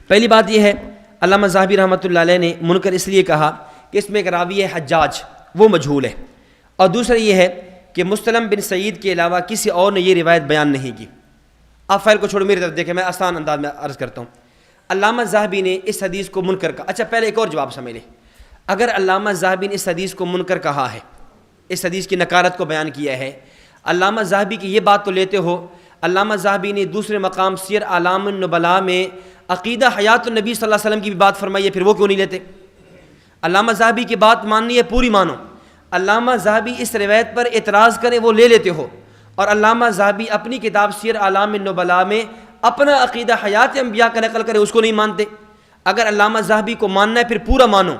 پہلی بات یہ ہے علامہ ذہبی رحمۃ اللہ علیہ نے منکر اس لیے کہا کہ اس میں ایک راوی ہے حجاج، وہ مجہول ہے، اور دوسرا یہ ہے کہ مستلم بن سعید کے علاوہ کسی اور نے یہ روایت بیان نہیں کی۔ آپ فائل کو چھوڑ میری طرف دیکھیں، میں آسان انداز میں عرض کرتا ہوں۔ علامہ ذہبی نے اس حدیث کو منکر کہا۔ اچھا پہلے ایک اور جواب سمجھ لیں، اگر علامہ ذہبی نے اس حدیث کو منکر کہا ہے، اس حدیث کی نکارت کو بیان کیا ہے، علامہ ذہبی کی یہ بات تو لیتے ہو، علامہ ذہبی نے دوسرے مقام سیر اعلام النبلاء میں عقیدہ حیات النبی صلی اللہ علیہ وسلم کی بھی بات فرمائی ہے، پھر وہ کیوں نہیں لیتے؟ علامہ ذہبی کی بات ماننی ہے پوری مانو، علامہ ذہبی اس روایت پر اعتراض کریں وہ لے لیتے ہو، اور علامہ ذہبی اپنی کتاب سیر اعلام النبلاء میں اپنا عقیدہ حیات انبیاء کا نقل کرے، اس کو نہیں مانتے۔ اگر علامہ ذہبی کو ماننا ہے پھر پورا مانو،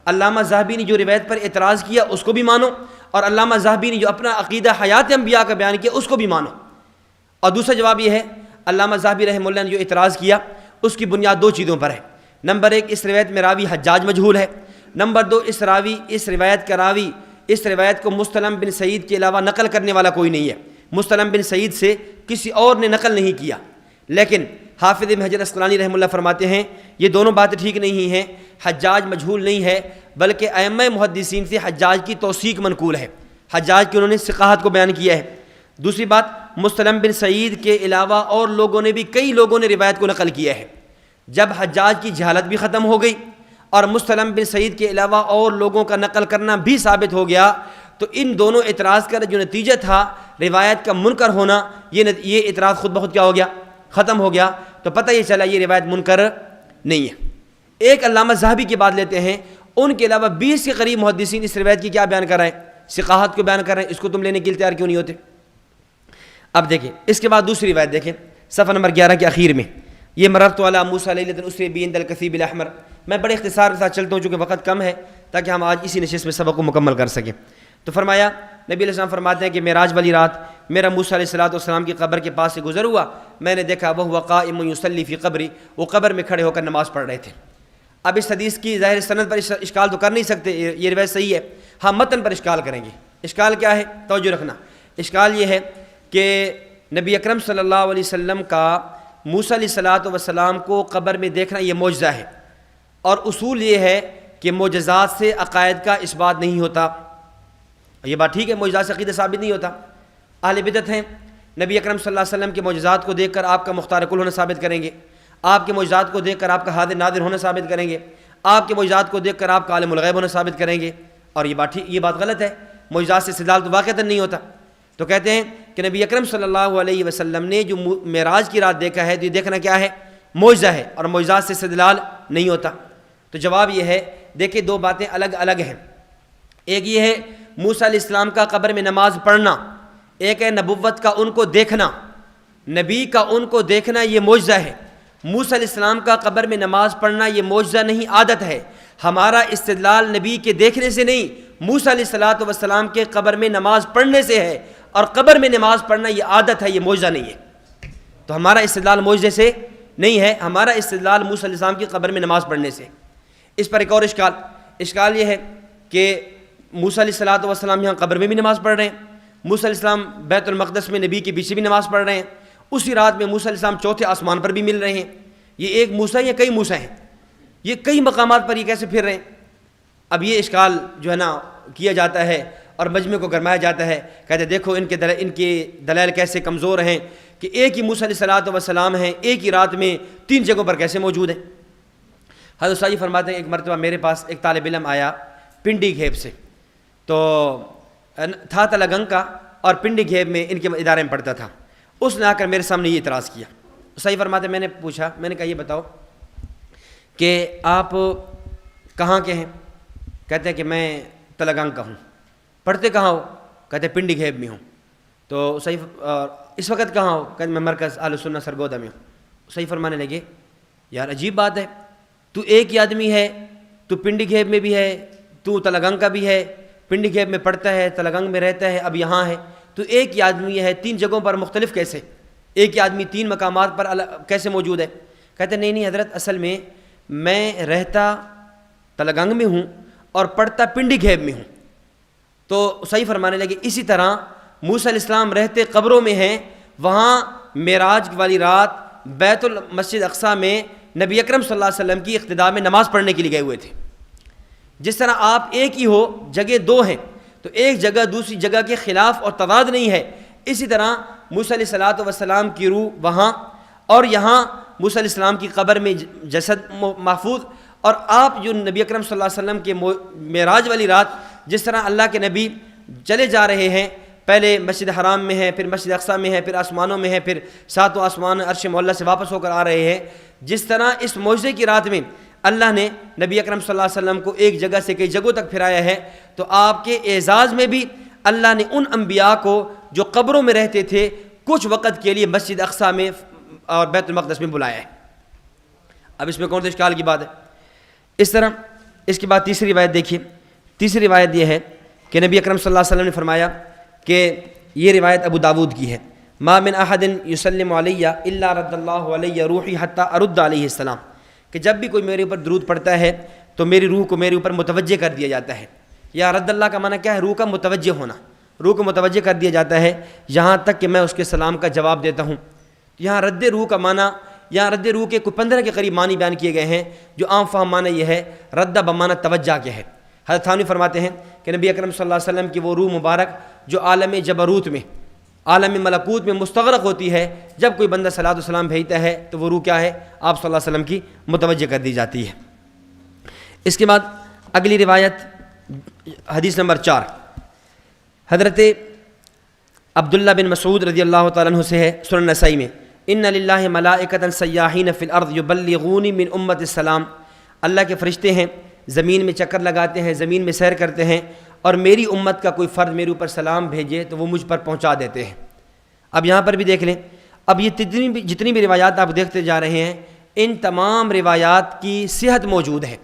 علامہ ذہبی نے جو روایت پر اعتراض کیا اس کو بھی مانو، اور علامہ ذہبی نے جو اپنا عقیدہ حیات انبیاء کا بیان کیا اس کو بھی مانو۔ اور دوسرا جواب یہ ہے علامہ ذہبی رحمہ اللہ نے جو اعتراض کیا اس کی بنیاد دو چیزوں پر ہے۔ نمبر ایک، اس روایت میں راوی حجاج مجہول ہے۔ نمبر دو، اس روایت کا راوی اس روایت کو مستلم بن سعید کے علاوہ نقل کرنے والا کوئی نہیں ہے، مستلم بن سعید سے کسی اور نے نقل نہیں کیا۔ لیکن حافظ ابن حجر اسقلانی رحمہ اللہ فرماتے ہیں یہ دونوں باتیں ٹھیک نہیں ہیں، حجاج مجہول نہیں ہے بلکہ ائمہ محدثین سے حجاج کی توثیق منقول ہے، حجاج کی انہوں نے ثقاہت کو بیان کیا ہے۔ دوسری بات، مستلم بن سعید کے علاوہ اور لوگوں نے بھی کئی لوگوں نے روایت کو نقل کیا ہے۔ جب حجاج کی جہالت بھی ختم ہو گئی اور مستلم بن سعید کے علاوہ اور لوگوں کا نقل کرنا بھی ثابت ہو گیا، تو ان دونوں اعتراض کا جو نتیجہ تھا روایت کا منکر ہونا، یہ اعتراض خود بخود کیا ہو گیا، ختم ہو گیا۔ تو پتہ یہ چلا یہ روایت منکر نہیں ہے۔ ایک علامہ ذہبی کی بات لیتے ہیں، ان کے علاوہ 20 کے قریب محدثین اس روایت کی کیا بیان کر رہے ہیں، ثقاہت کو بیان کر رہے ہیں، اس کو تم لینے کے لیے تیار کیوں نہیں ہوتے؟ اب دیکھیں اس کے بعد دوسری روایت دیکھیں صفحہ نمبر 11 کے اخیر میں، یہ مررت علی موسیٰ لیلۃ اسری بی عند الکثیب الاحمر۔ میں بڑے اختصار کے ساتھ چلتا ہوں چونکہ وقت کم ہے تاکہ ہم آج اسی نشست میں سبق کو مکمل کر سکیں۔ تو فرمایا، نبی علیہ السلام فرماتے ہیں کہ معراج والی رات میرا موسیٰ علیہ السلام کی قبر کے پاس سے گزر ہوا، میں نے دیکھا وہو قائم یصلی فی قبری، وہ قبر میں کھڑے ہو کر نماز پڑھ رہے تھے۔ اب اس حدیث کی ظاہر سند پر اشکال تو کر نہیں سکتے، یہ روایت صحیح ہے، ہم متن پر اشکال کریں گے۔ اشکال کیا ہے؟ توجہ رکھنا، اشکال یہ ہے کہ نبی اکرم صلی اللہ علیہ وسلم کا موسیٰ علیہ السلام کو قبر میں دیکھنا یہ معجزہ ہے، اور اصول یہ ہے کہ معجزات سے عقائد کا اثبات نہیں ہوتا۔ یہ بات ٹھیک ہے، معجزات سے عقیدہ ثابت نہیں ہوتا۔ اہل بدعت ہیں، نبی اکرم صلی اللہ علیہ وسلم کے معجزات کو دیکھ کر آپ کا مختار کل ہونا ثابت کریں گے، آپ کے معجزات کو دیکھ کر آپ کا حاضر ناظر ہونا ثابت کریں گے، آپ کے معجزات کو دیکھ کر آپ کا عالم الغیب ہونا ثابت کریں گے، اور یہ بات غلط ہے، معجزات سے استدلال تو واقعتاً نہیں ہوتا۔ تو کہتے ہیں کہ نبی اکرم صلی اللہ علیہ وسلم نے جو معراج کی رات دیکھا ہے، تو یہ دیکھنا کیا ہے؟ معجزہ ہے، اور معجزات سے استدلال نہیں ہوتا۔ تو جواب یہ ہے، دیکھیں دو باتیں الگ الگ ہیں، ایک یہ ہے موسیٰ علیہ السلام کا قبر میں نماز پڑھنا، ایک ہے نبوت کا ان کو دیکھنا، نبی کا ان کو دیکھنا یہ معجزہ ہے۔ موسیٰ علیہ السلام کا قبر میں نماز پڑھنا یہ معجزہ نہیں، عادت ہے۔ ہمارا استدلال نبی کے دیکھنے سے نہیں، موسیٰ علیہ السلام کے قبر میں نماز پڑھنے سے ہے، اور قبر میں نماز پڑھنا یہ عادت ہے، یہ معجزہ نہیں ہے۔ تو ہمارا استدلال معجزے سے نہیں ہے، ہمارا استدلال موسیٰ علیہ السلام کی قبر میں نماز پڑھنے سے۔ اس پر ایک اور اشکال یہ ہے کہ موسیٰ علیہ السلام یہاں قبر میں بھی نماز پڑھ رہے ہیں، موسیٰ علیہ السلام بیت المقدس میں نبی کے پیچھے بھی نماز پڑھ رہے ہیں، اسی رات میں موسیٰ علیہ السلام چوتھے آسمان پر بھی مل رہے ہیں۔ یہ ایک موسیٰ یا کئی موسیٰ ہیں؟ یہ کئی مقامات پر یہ کیسے پھر رہے ہیں؟ اب یہ اشکال جو ہے نا کیا جاتا ہے اور مجمع کو گرمایا جاتا ہے، کہتے ہیں دیکھو ان کے دلائل کیسے کمزور ہیں کہ ایک ہی موسیٰ علیہ السلام ہیں، ایک ہی رات میں 3 جگہوں پر کیسے موجود ہیں۔ حضرت صاحب فرماتے ہیں ایک مرتبہ میرے پاس ایک طالب علم آیا پنڈی گھیب سے، تو تھا تلگنگ کا، اور پنڈی گھیب میں ان کے ادارے میں پڑھتا تھا۔ اس نے آ کر میرے سامنے یہ اعتراض کیا۔ صحیح فرماتے ہیں میں نے پوچھا، میں نے کہا یہ بتاؤ کہ آپ کہاں کے ہیں؟ کہتے ہیں کہ میں تلگنگ کا ہوں۔ پڑھتے کہاں ہو؟ کہتے ہیں پنڈی گھیب میں ہوں۔ تو صحیح اس وقت کہاں ہو؟ کہتے میں مرکز اہل سنہ سرگودا میں ہوں۔ صحیح فرمانے لگے یار عجیب بات ہے، تو ایک ہی آدمی ہے، تو پنڈی گھیب میں بھی ہے، تو تلگنگ کا بھی ہے، پنڈی گھیب میں پڑھتا ہے، تلگنگ میں رہتا ہے، اب یہاں ہے، تو ایک ہی آدمی ہے 3 جگہوں پر مختلف کیسے؟ ایک ہی آدمی 3 مقامات پر کیسے موجود ہے؟ کہتے نہیں حضرت، اصل میں رہتا تلگنگ میں ہوں اور پڑھتا پنڈی گھیب میں ہوں۔ تو صحیح فرمانے لگے اسی طرح موسیٰ علیہ السلام رہتے قبروں میں ہیں، وہاں معراج والی رات بیت المسجد اقصیٰ میں نبی اکرم صلی اللہ علیہ وسلم کی اقتداء میں نماز پڑھنے کے لیے گئے ہوئے تھے۔ جس طرح آپ ایک ہی ہو، جگہ 2 ہیں، تو ایک جگہ دوسری جگہ کے خلاف اور تضاد نہیں ہے، اسی طرح موسیٰ علیہ السلام کی روح وہاں اور یہاں موسیٰ علیہ السلام کی قبر میں جسد محفوظ، اور آپ جو نبی اکرم صلی اللہ علیہ وسلم کے معراج والی رات جس طرح اللہ کے نبی چلے جا رہے ہیں، پہلے مسجد حرام میں ہے، پھر مسجد اقصیٰ میں ہے، پھر آسمانوں میں ہے، پھر 7واں آسمان عرش معلیٰ سے واپس ہو کر آ رہے ہیں، جس طرح اس معجزے کی رات میں اللہ نے نبی اکرم صلی اللہ علیہ وسلم کو ایک جگہ سے کئی جگہوں تک پھرایا ہے، تو آپ کے اعزاز میں بھی اللہ نے ان انبیاء کو جو قبروں میں رہتے تھے کچھ وقت کے لیے مسجد اقصیٰ میں اور بیت المقدس میں بلایا ہے۔ اب اس میں کون سے اشکال کی بات ہے؟ اس طرح اس کے بعد تیسری روایت دیکھیے۔ تیسری روایت یہ ہے کہ نبی اکرم صلی اللہ علیہ وسلم نے فرمایا کہ یہ روایت ابو داود کی ہے، ما من احد یسلم علیہ الا رد اللہ علیہ روحی حتی ارد علیہ السلام، کہ جب بھی کوئی میرے اوپر درود پڑھتا ہے تو میری روح کو میرے اوپر متوجہ کر دیا جاتا ہے۔ یا رد اللہ کا معنی کیا ہے؟ روح کا متوجہ ہونا، روح کو متوجہ کر دیا جاتا ہے یہاں تک کہ میں اس کے سلام کا جواب دیتا ہوں۔ یہاں رد روح کا معنی، یہاں رد روح کے کوئی 15 کے قریب معنی بیان کیے گئے ہیں، جو عام فہم معنی یہ ہے رد بمعنی توجہ کے ہے۔ حضرت تھانوی فرماتے ہیں کہ نبی اکرم صلی اللہ علیہ وسلم کی وہ روح مبارک جو عالم جبروت میں، عالم ملکوت میں مستغرق ہوتی ہے، جب کوئی بندہ صلاۃ و سلام بھیجتا ہے تو وہ روح کیا ہے؟ آپ صلی اللہ علیہ وسلم کی متوجہ کر دی جاتی ہے۔ اس کے بعد اگلی روایت حدیث نمبر 4 حضرت عبداللہ بن مسعود رضی اللہ تعالیٰ عنہ سے ہے، سنن نسائی میں، ان للہ ملائکۃ سیاحین فی الارض یبلغونی من امت السلام، اللہ کے فرشتے ہیں زمین میں چکر لگاتے ہیں، زمین میں سیر کرتے ہیں، اور میری امت کا کوئی فرد میرے اوپر سلام بھیجے تو وہ مجھ پر پہنچا دیتے ہیں۔ اب یہاں پر بھی دیکھ لیں، اب یہ جتنی بھی روایات آپ دیکھتے جا رہے ہیں، ان تمام روایات کی صحت موجود ہے۔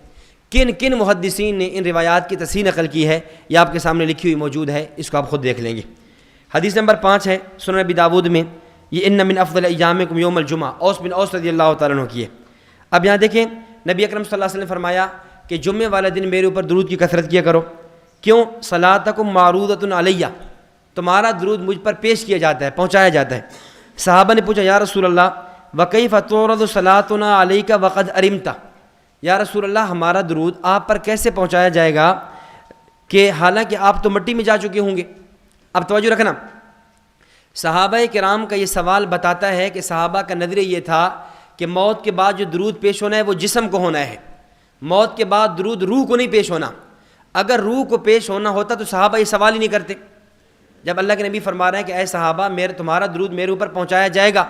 کن کن محدثین نے ان روایات کی تصحیح نقل کی ہے یہ آپ کے سامنے لکھی ہوئی موجود ہے، اس کو آپ خود دیکھ لیں گے۔ حدیث نمبر 5 ہے سنن ابی داؤد میں، یہ ان من افضل ایامکم یوم الجمعہ، اوس بن اوس رضی اللہ تعالیٰ عنہ کی ہے۔ اب یہاں دیکھیں نبی اکرم صلی اللہ علیہ وسلم نے فرمایا کہ جمعے والے دن میرے اوپر درود کی کثرت کیا کرو، کیوں؟ صلاتکم معروضۃ علیہ، تمہارا درود مجھ پر پیش کیا جاتا ہے، پہنچایا جاتا ہے۔ صحابہ نے پوچھا یا رسول اللہ وکیف تعرض صلاتنا علیک وقد ارمت، یا رسول اللہ ہمارا درود آپ پر کیسے پہنچایا جائے گا کہ حالانکہ آپ تو مٹی میں جا چکے ہوں گے۔ اب توجہ رکھنا، صحابہ کرام کا یہ سوال بتاتا ہے کہ صحابہ کا نظریہ یہ تھا کہ موت کے بعد جو درود پیش ہونا ہے وہ جسم کو ہونا ہے، موت کے بعد درود روح کو نہیں پیش ہونا۔ اگر روح کو پیش ہونا ہوتا تو صحابہ یہ سوال ہی نہیں کرتے۔ جب اللہ کے نبی فرما رہے ہیں کہ اے صحابہ تمہارا درود میرے اوپر پہنچایا جائے گا،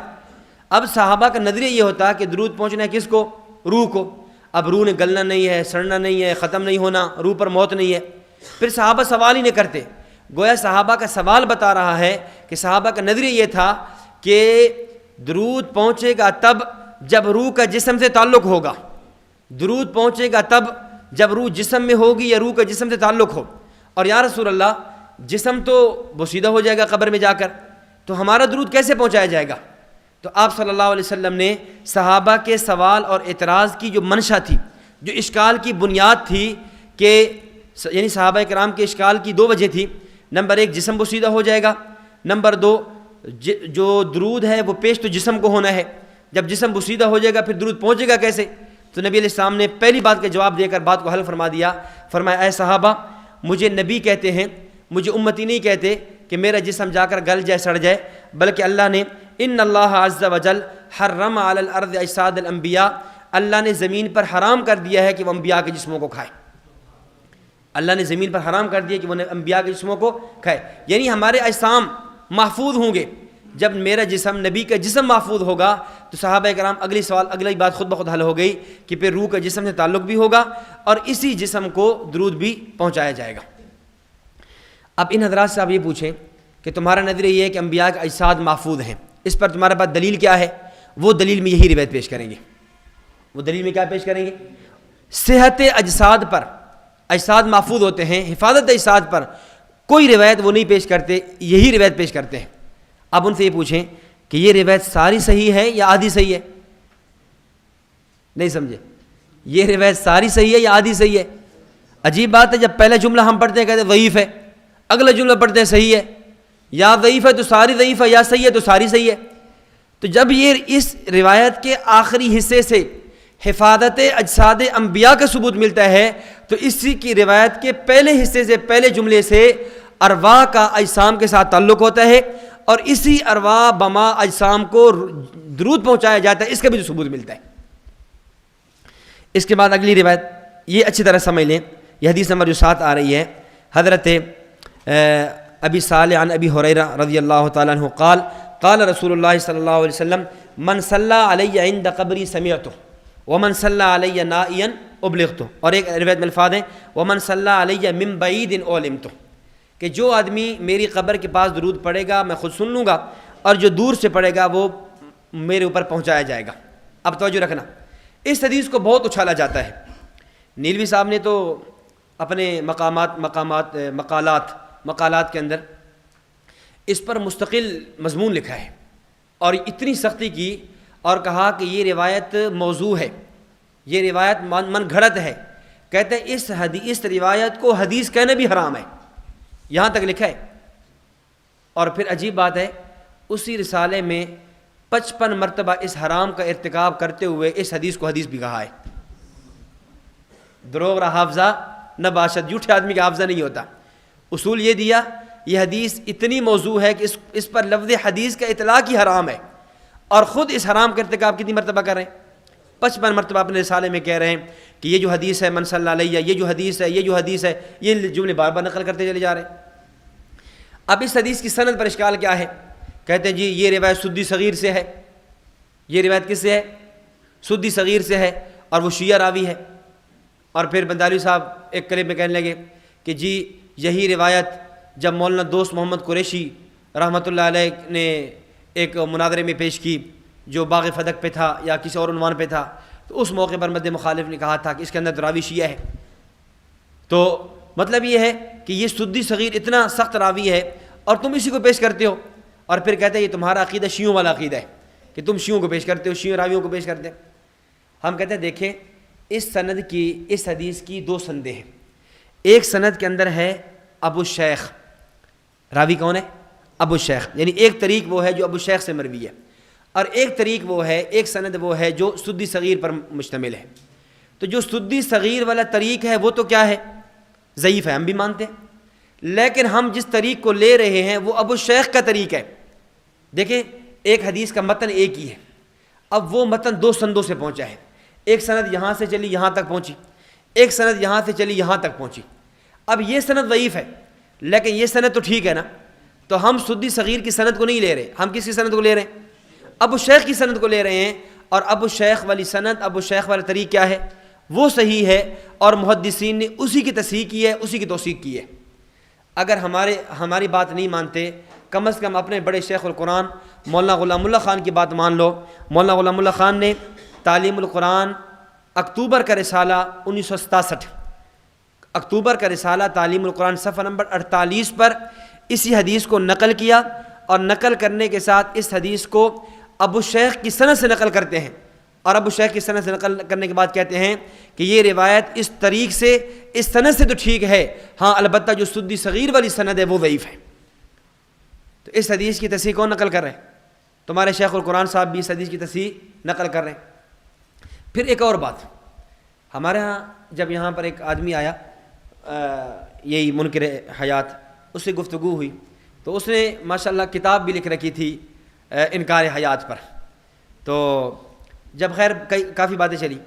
اب صحابہ کا نظریہ یہ ہوتا کہ درود پہنچنا ہے کس کو؟ روح کو۔ اب روح نے گلنا نہیں ہے، سڑنا نہیں ہے، ختم نہیں ہونا، روح پر موت نہیں ہے، پھر صحابہ سوال ہی نہیں کرتے۔ گویا صحابہ کا سوال بتا رہا ہے کہ صحابہ کا نظریہ یہ تھا کہ درود پہنچے گا تب جب روح کا جسم سے تعلق ہوگا، درود پہنچے گا تب جب روح جسم میں ہوگی یا روح کا جسم سے تعلق ہو۔ اور یا رسول اللہ جسم تو بوسیدہ ہو جائے گا قبر میں جا کر، تو ہمارا درود کیسے پہنچایا جائے گا؟ تو آپ صلی اللہ علیہ وسلم نے صحابہ کے سوال اور اعتراض کی جو منشا تھی، جو اشکال کی بنیاد تھی، کہ یعنی صحابہ کرام کے اشکال کی 2 وجہ تھی۔ نمبر 1 جسم بوسیدہ ہو جائے گا، نمبر 2 جو درود ہے وہ پیش تو جسم کو ہونا ہے، جب جسم بوسیدہ ہو جائے گا پھر درود پہنچے گا کیسے؟ تو نبی علیہ السلام نے پہلی بات کا جواب دے کر بات کو حل فرما دیا، فرمایا اے صحابہ مجھے نبی کہتے ہیں، مجھے امتی نہیں کہتے کہ میرا جسم جا کر گل جائے، سڑ جائے، بلکہ اللہ نے ان اللہ عز وجل حرم علی الارض اجساد الانبیاء، اللہ نے زمین پر حرام کر دیا ہے کہ وہ انبیاء کے جسموں کو کھائے، اللہ نے زمین پر حرام کر دیا کہ وہ انبیاء کے جسموں کو کھائے، یعنی ہمارے اجسام محفوظ ہوں گے۔ جب میرا جسم نبی کا جسم محفوظ ہوگا تو صحابہ کرام اگلی بات خود بخود حل ہو گئی کہ پھر روح کا جسم سے تعلق بھی ہوگا اور اسی جسم کو درود بھی پہنچایا جائے گا۔ اب ان حضرات سے آپ یہ پوچھیں کہ تمہارا نظریہ یہ ہے کہ انبیاء کے اجساد محفوظ ہیں، اس پر تمہارے پاس دلیل کیا ہے؟ وہ دلیل میں یہی روایت پیش کریں گے۔ وہ دلیل میں کیا پیش کریں گے؟ صحت اجساد پر، اجساد محفوظ ہوتے ہیں، حفاظت اجساد پر کوئی روایت وہ نہیں پیش کرتے، یہی روایت پیش کرتے ہیں۔ اب ان سے یہ پوچھیں کہ یہ روایت ساری صحیح ہے یا آدھی صحیح ہے؟ نہیں سمجھے؟ یہ روایت ساری صحیح ہے یا آدھی صحیح ہے؟ عجیب بات ہے، جب پہلا جملہ ہم پڑھتے ہیں کہتے ہیں ضعیف ہے، اگلا جملہ پڑھتے ہیں صحیح ہے، یا ضعیف ہے تو ساری ضعیف ہے، یا صحیح ہے تو ساری صحیح ہے۔ تو جب یہ اس روایت کے آخری حصے سے حفاظت اجساد انبیاء کا ثبوت ملتا ہے تو اسی کی روایت کے پہلے حصے سے، پہلے جملے سے ارواح کا اجسام کے ساتھ تعلق ہوتا ہے اور اسی ارواح بما اجسام کو درود پہنچایا جاتا ہے، اس کا بھی جو ثبوت ملتا ہے۔ اس کے بعد اگلی روایت یہ اچھی طرح سمجھ لیں، یہ حدیث نمبر جو 7 آ رہی ہے، حضرت ابی صالح عن ابی ہریرہ رضی اللہ تعالیٰ عنہ قال قال رسول اللہ صلی اللہ علیہ وسلم من صلی علی عند قبری سمعتہ ومن صلی علی نائیا ابلغتہ، اور ایک روایت میں الفاظ ہیں ومن صلی علی من بعید علمتہ، کہ جو آدمی میری قبر کے پاس درود پڑھے گا میں خود سن لوں گا، اور جو دور سے پڑھے گا وہ میرے اوپر پہنچایا جائے گا۔ اب توجہ رکھنا، اس حدیث کو بہت اچھالا جاتا ہے۔ نیلوی صاحب نے تو اپنے مقالات کے اندر اس پر مستقل مضمون لکھا ہے اور اتنی سختی کی اور کہا کہ یہ روایت موضوع ہے، یہ روایت من گھڑت ہے، کہتے ہیں اس روایت کو حدیث کہنا بھی حرام ہے، یہاں تک لکھا ہے۔ اور پھر عجیب بات ہے، اسی رسالے میں 55 مرتبہ اس حرام کا ارتکاب کرتے ہوئے اس حدیث کو حدیث بھی کہا ہے۔ دروغ را حافظہ نہ باشد، جھوٹے آدمی کا حافظہ نہیں ہوتا۔ اصول یہ دیا، یہ حدیث اتنی موضوع ہے کہ اس پر لفظ حدیث کا اطلاق ہی حرام ہے، اور خود اس حرام کا ارتکاب کتنی مرتبہ کر رہے ہیں؟ 55 مرتبہ اپنے رسالے میں کہہ رہے ہیں کہ یہ جو حدیث ہے من صلی علیہ، یہ جو حدیث ہے، یہ جو حدیث ہے، یہ جملے بار بار نقل کرتے چلے جا رہے ہیں۔ اب اس حدیث کی سند پر اشکال کیا ہے؟ کہتے ہیں جی یہ روایت سدی صغیر سے ہے۔ یہ روایت کس سے ہے؟ سدی صغیر سے ہے، اور وہ شیعہ راوی ہے۔ اور پھر بندالوی صاحب ایک کلپ میں کہنے لگے کہ جی یہی روایت جب مولانا دوست محمد قریشی رحمۃ اللہ علیہ نے ایک مناظرے میں پیش کی جو باغ فدق پہ تھا یا کسی اور عنوان پہ تھا، تو اس موقع پر مد مخالف نے کہا تھا کہ اس کے اندر تو راوی شیعہ ہے۔ تو مطلب یہ ہے کہ یہ سدی صغیر اتنا سخت راوی ہے اور تم اسی کو پیش کرتے ہو، اور پھر کہتے ہیں یہ تمہارا عقیدہ شیعوں والا عقیدہ ہے کہ تم شیعوں کو پیش کرتے ہو، شیعہ راویوں کو پیش کرتے ہیں۔ ہم کہتے ہیں دیکھیں اس سند کی، اس حدیث کی دو سندیں ہیں۔ ایک سند کے اندر ہے ابو الشیخ، راوی کون ہے؟ ابو الشیخ، یعنی ایک طریق وہ ہے جو ابو الشیخ سے مروی ہے، اور ایک طریق وہ ہے، ایک سند وہ ہے جو سدی صغیر پر مشتمل ہے۔ تو جو سدی صغیر والا طریق ہے وہ تو کیا ہے؟ ضعیف ہے، ہم بھی مانتے ہیں، لیکن ہم جس طریق کو لے رہے ہیں وہ ابو الشیخ کا طریق ہے۔ دیکھیں ایک حدیث کا متن ایک ہی ہے، اب وہ متن دو سندوں سے پہنچا ہے۔ ایک سند یہاں سے چلی یہاں تک پہنچی، ایک سند یہاں سے چلی یہاں تک پہنچی۔ اب یہ سند ضعیف ہے لیکن یہ سند تو ٹھیک ہے نا، تو ہم سدی صغیر کی سند کو نہیں لے رہے، ہم کس کی سند کو لے رہے ہیں؟ ابو الشیخ کی سند کو لے رہے ہیں، اور ابو الشیخ والی سند، ابو الشیخ والا طریق کیا ہے؟ وہ صحیح ہے، اور محدثین نے اسی کی تصحیح کی ہے، اسی کی توثیق کی ہے۔ اگر ہماری بات نہیں مانتے، کم از کم اپنے بڑے شیخ القرآن مولانا غلام اللہ خان کی بات مان لو۔ مولانا غلام اللہ خان نے تعلیم القرآن اکتوبر کا رسالہ 1967، اکتوبر کا رسالہ تعلیم القرآن صفحہ نمبر 48 پر اسی حدیث کو نقل کیا، اور نقل کرنے کے ساتھ اس حدیث کو ابو الشیخ کی سند سے نقل کرتے ہیں، اور ابو الشیخ کی سند سے نقل کرنے کے بعد کہتے ہیں کہ یہ روایت اس طریق سے، اس سند سے تو ٹھیک ہے، ہاں البتہ جو سدی صغیر والی سند ہے وہ ضعیف ہے۔ تو اس حدیث کی تصحیح کون نقل کر رہے ہیں؟ تمہارے شیخ القرآن صاحب بھی اس حدیث کی تصحیح نقل کر رہے ہیں۔ پھر ایک اور بات، ہمارے ہاں جب یہاں پر ایک آدمی آیا یہی منکر حیات، اس سے گفتگو ہوئی، تو اس نے ماشاءاللہ کتاب بھی لکھ رکھی تھی انکار حیات پر۔ تو جب خیر کافی باتیں چلی،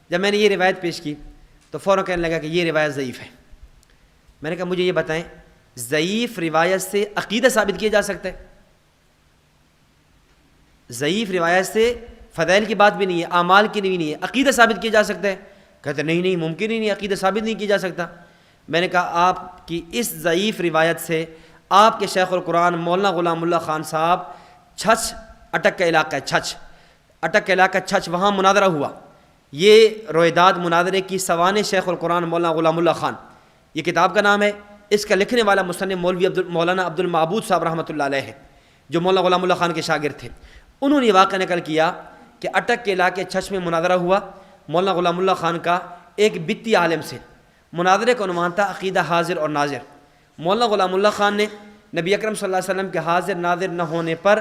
جب میں نے یہ روایت پیش کی تو فوراً کہنے لگا کہ یہ روایت ضعیف ہے۔ میں نے کہا مجھے یہ بتائیں ضعیف روایت سے عقیدہ ثابت کیا جا سکتا ہے؟ ضعیف روایت سے فضائل کی بات بھی نہیں ہے، اعمال کی بھی نہیں ہے، عقیدہ ثابت کیا جا سکتا ہے؟ کہتے نہیں ممکن ہی نہیں، عقیدہ ثابت نہیں کیا جا سکتا۔ میں نے کہا آپ کی اس ضعیف روایت سے آپ کے شیخ القرآن مولانا غلام اللہ خان صاحب چھچ اٹک کا علاقہ ہے، چھچ اٹک کا علاقہ چھچ، وہاں مناظرہ ہوا۔ یہ رویداد مناظرے کی سوانح شیخ القرآن مولانا غلام اللہ خان، یہ کتاب کا نام ہے۔ اس کا لکھنے والا مصنف مولوی مولانا عبد المعبود صاحب رحمۃ اللہ علیہ ہیں، جو مولانا غلام اللہ خان کے شاگرد تھے۔ انہوں نے یہ واقعہ نقل کیا کہ اٹک کے علاقے چھچ میں مناظرہ ہوا مولانا غلام اللہ خان کا ایک بتی عالم سے۔ مناظرے کا عنوان تھا عقیدہ حاضر اور ناظر۔ مولانا غلام اللہ خان نے نبی اکرم صلی اللہ علیہ وسلم کے حاضر ناظر نہ ہونے پر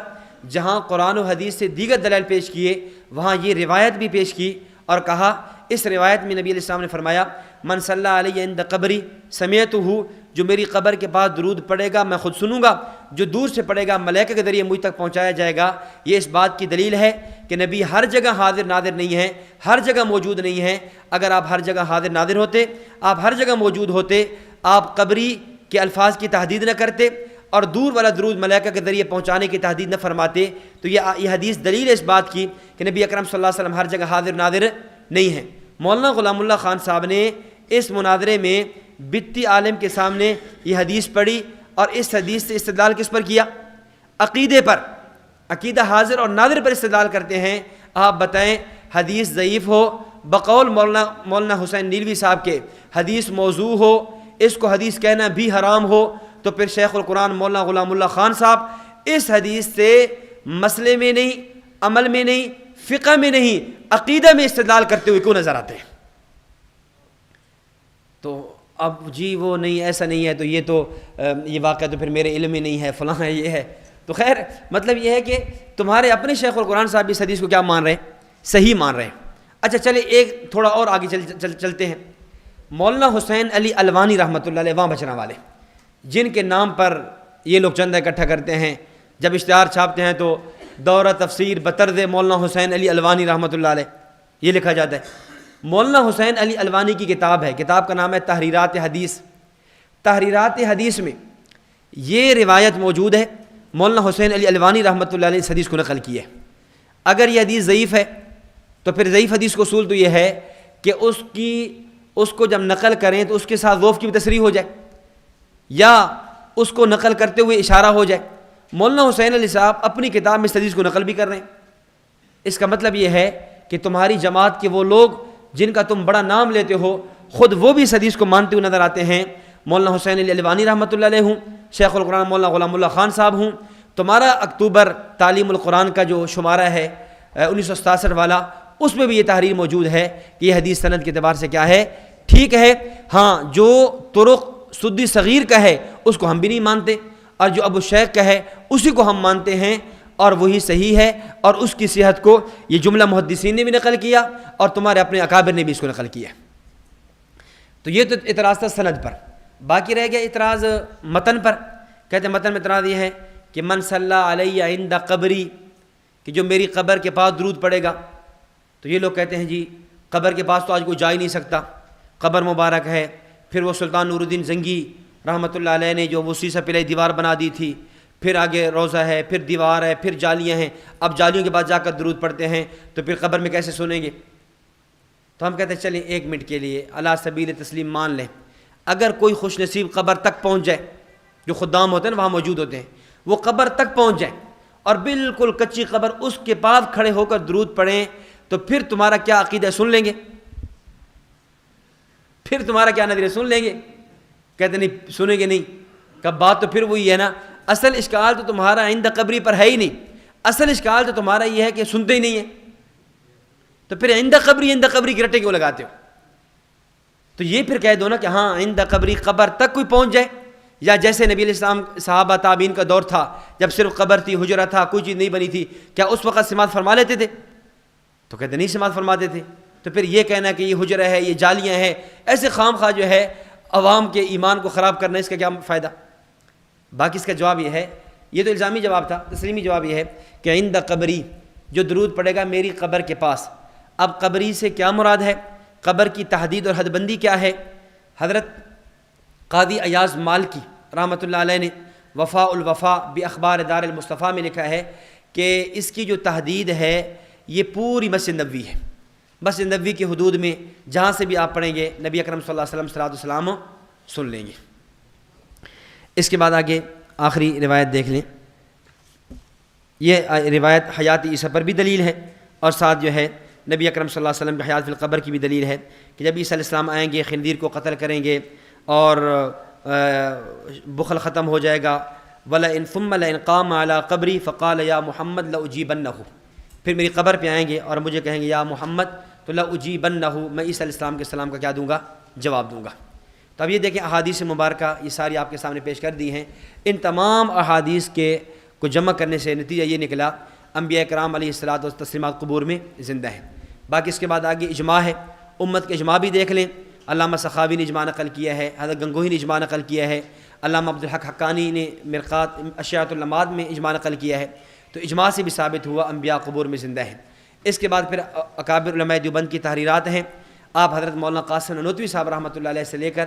جہاں قرآن و حدیث سے دیگر دلائل پیش کیے، وہاں یہ روایت بھی پیش کی، اور کہا اس روایت میں نبی علیہ السلام نے فرمایا من صلی علیہ عند قبری سمعتہ، جو میری قبر کے پاس درود پڑے گا میں خود سنوں گا، جو دور سے پڑے گا ملائکہ کے ذریعے مجھ تک پہنچایا جائے گا۔ یہ اس بات کی دلیل ہے کہ نبی ہر جگہ حاضر ناظر نہیں ہیں، ہر جگہ موجود نہیں ہیں۔ اگر آپ ہر جگہ حاضر ناظر ہوتے، آپ ہر جگہ موجود ہوتے، آپ قبری کے الفاظ کی تحدید نہ کرتے اور دور والا درود ملائکہ کے ذریعے پہنچانے کی تحدید نہ فرماتے، تو یہ حدیث دلیل ہے اس بات کی کہ نبی اکرم صلی اللہ علیہ وسلم ہر جگہ حاضر ناظر نہیں ہیں۔ مولانا غلام اللہ خان صاحب نے اس مناظرے میں بتی عالم کے سامنے یہ حدیث پڑھی، اور اس حدیث سے استدلال کس پر کیا؟ عقیدے پر، عقیدہ حاضر اور ناظر پر استدلال کرتے ہیں۔ آپ بتائیں حدیث ضعیف ہو بقول مولانا حسین نیلوی صاحب کے، حدیث موضوع ہو، اس کو حدیث کہنا بھی حرام ہو، تو پھر شیخ القرآن مولانا غلام اللہ خان صاحب اس حدیث سے مسئلے میں نہیں، عمل میں نہیں، فقہ میں نہیں، عقیدہ میں استدلال کرتے ہوئے کیوں نظر آتے ہیں؟ تو اب جی وہ نہیں، ایسا نہیں ہے، تو یہ واقعہ تو پھر میرے علم میں نہیں ہے، فلاں ہے، یہ ہے۔ تو خیر مطلب یہ ہے کہ تمہارے اپنے شیخ القرآن صاحب بھی اس حدیث کو کیا مان رہے ہیں؟ صحیح مان رہے ہیں۔ اچھا چلے ایک تھوڑا اور آگے چلتے ہیں۔ مولانا حسین علی الوانی رحمۃ اللہ علیہ، وہاں بچنا والے، جن کے نام پر یہ لوگ چندہ اکٹھا کرتے ہیں، جب اشتہار چھاپتے ہیں تو دورہ تفسیر بطرز مولانا حسین علی الوانی رحمۃ اللہ علیہ، یہ لکھا جاتا ہے۔ مولانا حسین علی الوانی کی کتاب ہے، کتاب کا نام ہے تحریرات حدیث۔ تحریرات حدیث میں یہ روایت موجود ہے، مولانا حسین علی الوانی رحمۃ اللہ علیہ اس حدیث کو نقل کی ہے۔ اگر یہ حدیث ضعیف ہے تو پھر ضعیف حدیث کا اصول تو یہ ہے کہ اس کو جب نقل کریں تو اس کے ساتھ ضعف کی بھی تصریح ہو جائے یا اس کو نقل کرتے ہوئے اشارہ ہو جائے۔ مولانا حسین علی صاحب اپنی کتاب میں اس حدیث کو نقل بھی کر رہے ہیں۔ اس کا مطلب یہ ہے کہ تمہاری جماعت کے وہ لوگ جن کا تم بڑا نام لیتے ہو، خود وہ بھی اس حدیث کو مانتے ہوئے نظر آتے ہیں۔ مولانا حسین علی الوانی رحمۃ اللہ علیہ ہوں، شیخ القرآن مولانا غلام اللہ خان صاحب ہوں۔ تمہارا اکتوبر تعلیم القرآن کا جو شمارہ ہے 1967 والا، اس میں بھی یہ تحریر موجود ہے کہ یہ حدیث سند کے اعتبار سے کیا ہے، ٹھیک ہے۔ ہاں، جو طرق سدی صغیر کا ہے اس کو ہم بھی نہیں مانتے، اور جو ابو شیخ کا ہے اسی کو ہم مانتے ہیں، اور وہی صحیح ہے، اور اس کی صحت کو یہ جملہ محدثین نے بھی نقل کیا اور تمہارے اپنے اکابر نے بھی اس کو نقل کیا۔ تو یہ تو اعتراض تھا سند پر۔ باقی رہ گیا اعتراض متن پر۔ کہتے ہیں متن میں اعتراض یہ ہے کہ من صلی علیہ عند قبری، کہ جو میری قبر کے پاس درود پڑے گا۔ تو یہ لوگ کہتے ہیں جی قبر کے پاس تو آج کوئی جا ہی نہیں سکتا، قبر مبارک ہے۔ پھر وہ سلطان نور الدین زنگی رحمۃ اللہ علیہ نے جو وسیع سے پہلے دیوار بنا دی تھی، پھر آگے روضہ ہے، پھر دیوار ہے، پھر جالیاں ہیں، اب جالیوں کے بعد جا کر درود پڑھتے ہیں، تو پھر قبر میں کیسے سنیں گے؟ تو ہم کہتے ہیں چلیں ایک منٹ کے لیے علی سبیل تسلیم مان لیں، اگر کوئی خوش نصیب قبر تک پہنچ جائے، جو خدام ہوتے ہیں نا وہاں موجود ہوتے ہیں، وہ قبر تک پہنچ جائیں اور بالکل کچی قبر اس کے پاس کھڑے ہو کر درود پڑھیں، تو پھر تمہارا کیا عقیدہ ہے سن لیں گے؟ پھر تمہارا کیا نظریہ سن لیں گے؟ کہتے نہیں سنیں گے نہیں۔ کب بات تو پھر وہی ہے نا، اصل اشکال تو تمہارا عند قبری پر ہے ہی نہیں، اصل اشکال تو تمہارا یہ ہے کہ سنتے ہی نہیں ہے، تو پھر عند قبری کی رٹے کیوں لگاتے ہو؟ تو یہ پھر کہہ دو نا کہ ہاں عند قبری، قبر تک کوئی پہنچ جائے، یا جیسے نبی علیہ السلام صحابہ تابعین کا دور تھا جب صرف قبر تھی، حجرہ تھا، کوئی چیز نہیں بنی تھی، کیا اس وقت سماعت فرما لیتے تھے؟ تو کہتے نہیں سماعت فرماتے تھے۔ تو پھر یہ کہنا کہ یہ حجرہ ہے، یہ جالیاں ہیں، ایسے خام خواہ جو ہے عوام کے ایمان کو خراب کرنا، اس کا کیا فائدہ؟ باقی اس کا جواب یہ ہے، یہ تو الزامی جواب تھا، تسلیمی جواب یہ ہے کہ عند قبری، جو درود پڑے گا میری قبر کے پاس۔ اب قبری سے کیا مراد ہے؟ قبر کی تحدید اور حد بندی کیا ہے؟ حضرت قاضی ایاز مالکی رحمۃ اللہ علیہ نے وفاء الوفا باخبار دار المصطفیٰ میں لکھا ہے کہ اس کی جو تحدید ہے یہ پوری مسجد نبوی ہے۔ مسجد نبوی کی حدود میں جہاں سے بھی آپ پڑھیں گے نبی اکرم صلی اللہ علیہ وسلم صلوات و سلام سن لیں گے۔ اس کے بعد آگے آخری روایت دیکھ لیں۔ یہ روایت حیات عیسیٰ پر بھی دلیل ہے، اور ساتھ جو ہے نبی اکرم صلی اللہ علیہ وسلم کی حیات فی القبر کی بھی دلیل ہے کہ جب عیسیٰ علیہ السلام آئیں گے خنزیر کو قتل کریں گے اور بخل ختم ہو جائے گا۔ وَلَئِن ثُمَّ لَئِن قَامَ عَلَىٰ قَبْرِي فَقَالَ يَا مُحَمَّدْ لَأُجِيبَنَّهُ، پھر میری قبر پہ آئیں گے اور مجھے کہیں گے یا محمد، تو لَأُجِيبَنَّهُ، میں عیسیٰ علیہ السلام کے سلام کا کیا دوں گا؟ جواب دوں گا۔ تو اب یہ دیکھیں احادیث مبارکہ یہ ساری آپ کے سامنے پیش کر دی ہیں۔ ان تمام احادیث کو جمع کرنے سے نتیجہ یہ نکلا انبیاء کرام علیہ الصلاۃ والتسلیمات قبور میں زندہ ہیں۔ باقی اس کے بعد آگے اجماع ہے، امت کے اجماع بھی دیکھ لیں۔ علامہ سخاوی نے اجماع نقل کیا ہے، حضرت گنگوہی نے اجماع نقل کیا ہے، علامہ عبدالحق حقانی نے مرقات اشاعۃ اللمعات میں اجماع نقل کیا ہے۔ تو اجماع سے بھی ثابت ہوا انبیاء قبور میں زندہ ہیں۔ اس کے بعد پھر اکابر علماء دیوبند کی تحریرات ہیں۔ آپ حضرت مولانا قاسم نانوتوی صاحب رحمۃ اللہ علیہ سے لے کر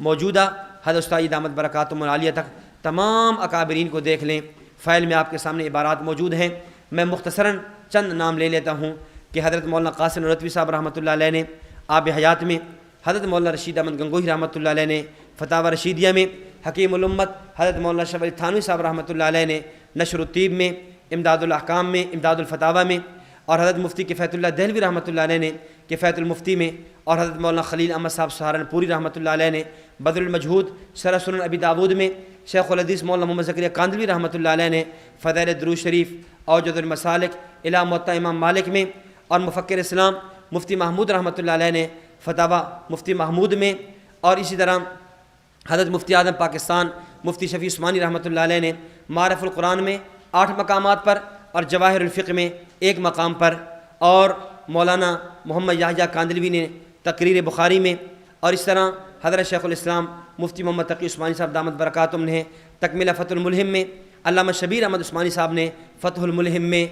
موجودہ حضرت استاد دامت برکاتہم العالیہ تک تمام اکابرین کو دیکھ لیں۔ فائل میں آپ کے سامنے عبارات موجود ہیں، میں مختصراً چند نام لے لیتا ہوں کہ حضرت مولانا قاسم نانوتوی صاحب رحمۃ اللہ علیہ نے آب حیات میں، حضرت مولانا رشید احمد گنگوہی رحمۃ اللہ علیہ نے فتاوی رشیدیہ میں، حکیم الامت حضرت مولانا شفیع علی تھانوی صاحب رحمۃ اللہ علیہ نے نشر الطیب میں، امداد الاحکام میں، امداد الفتاوی میں، اور حضرت مفتی کفایت اللہ دہلوی رحمۃ اللہ علیہ نے کفایت المفتی میں، اور حضرت مولانا خلیل احمد صاحب سہارنپوری رحمۃ اللہ علیہ نے بدر المجہود شرح سنن ابی داود میں، شیخ الحدیث مولانا محمد زکریا کاندلوی رحمۃ اللہ علیہ نے فضائل درود شریف اوجد المسالک الی موطا امام مالک میں، اور مفکر اسلام مفتی محمود رحمۃ اللہ علیہ نے فتاوی مفتی محمود میں، اور اسی طرح حضرت مفتی اعظم پاکستان مفتی شفیع عثمانی رحمۃ اللہ علیہ نے معرف القرآن میں 8 مقامات پر، اور جواہر الفقہ میں 1 مقام پر، اور مولانا محمد یحییٰ کاندلوی نے تقریر بخاری میں، اور اس طرح حضرت شیخ الاسلام مفتی محمد تقی عثمانی صاحب دامت برکاتہم نے تکملہ فتح الملہم میں، علامہ شبیر احمد عثمانی صاحب نے فتح الملہم میں،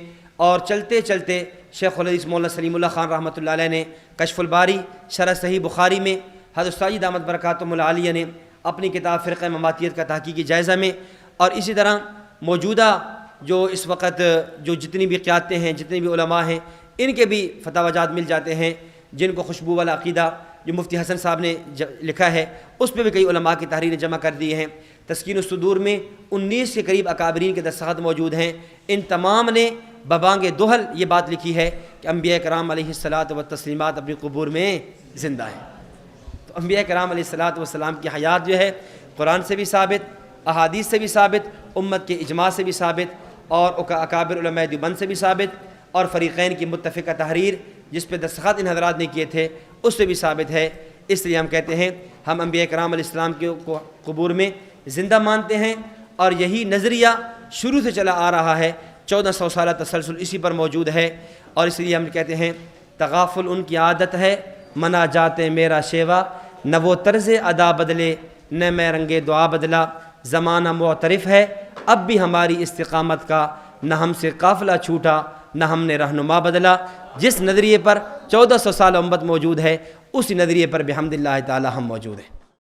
اور چلتے چلتے شیخ الحدیث مولانا سلیم اللہ خان رحمۃ اللہ علیہ نے کشف الباری شرح صحیح بخاری میں، حضرت استاد دامت برکاتہم العالیہ نے اپنی کتاب فرقہ مماتیت کا تحقیقی جائزہ میں، اور اسی طرح موجودہ جو اس وقت جو جتنی بھی قیادتیں ہیں، جتنے بھی علماء ہیں، ان کے بھی فتاوی جات مل جاتے ہیں، جن کو خوشبو والا عقیدہ جو مفتی حسن صاحب نے لکھا ہے اس پہ بھی کئی علماء کی تحریریں جمع کر دی ہیں۔ تسکین الصدور میں 19 کے قریب اکابرین کے دستخط موجود ہیں، ان تمام نے ببانگ دوحل یہ بات لکھی ہے کہ انبیاء کرام علیہ الصلاۃ والتسلیمات اپنی قبور میں زندہ ہیں۔ تو انبیاء کرام علیہ الصلاۃ والسلام کی حیات جو ہے قرآن سے بھی ثابت، احادیث سے بھی ثابت، امت کے اجماع سے بھی ثابت، اور اکابر علماء دیوبند سے بھی ثابت، اور فریقین کی متفقہ تحریر جس پہ دستخط ان حضرات نے کیے تھے اس سے بھی ثابت ہے۔ اس لیے ہم کہتے ہیں ہم انبیاء کرام علیہ السلام کو قبور میں زندہ مانتے ہیں، اور یہی نظریہ شروع سے چلا آ رہا ہے، 1400 سالہ تسلسل اسی پر موجود ہے، اور اس لیے ہم کہتے ہیں تغافل ان کی عادت ہے، منا جاتے میرا شیوا، نہ وہ طرز ادا بدلے نہ میں رنگ دعا بدلا، زمانہ معترف ہے اب بھی ہماری استقامت کا، نہ ہم سے قافلہ چھوٹا نہ ہم نے رہنما بدلا۔ جس نظریے پر 1400 سال امت موجود ہے اسی نظریے پر بحمد اللہ تعالی ہم موجود ہیں۔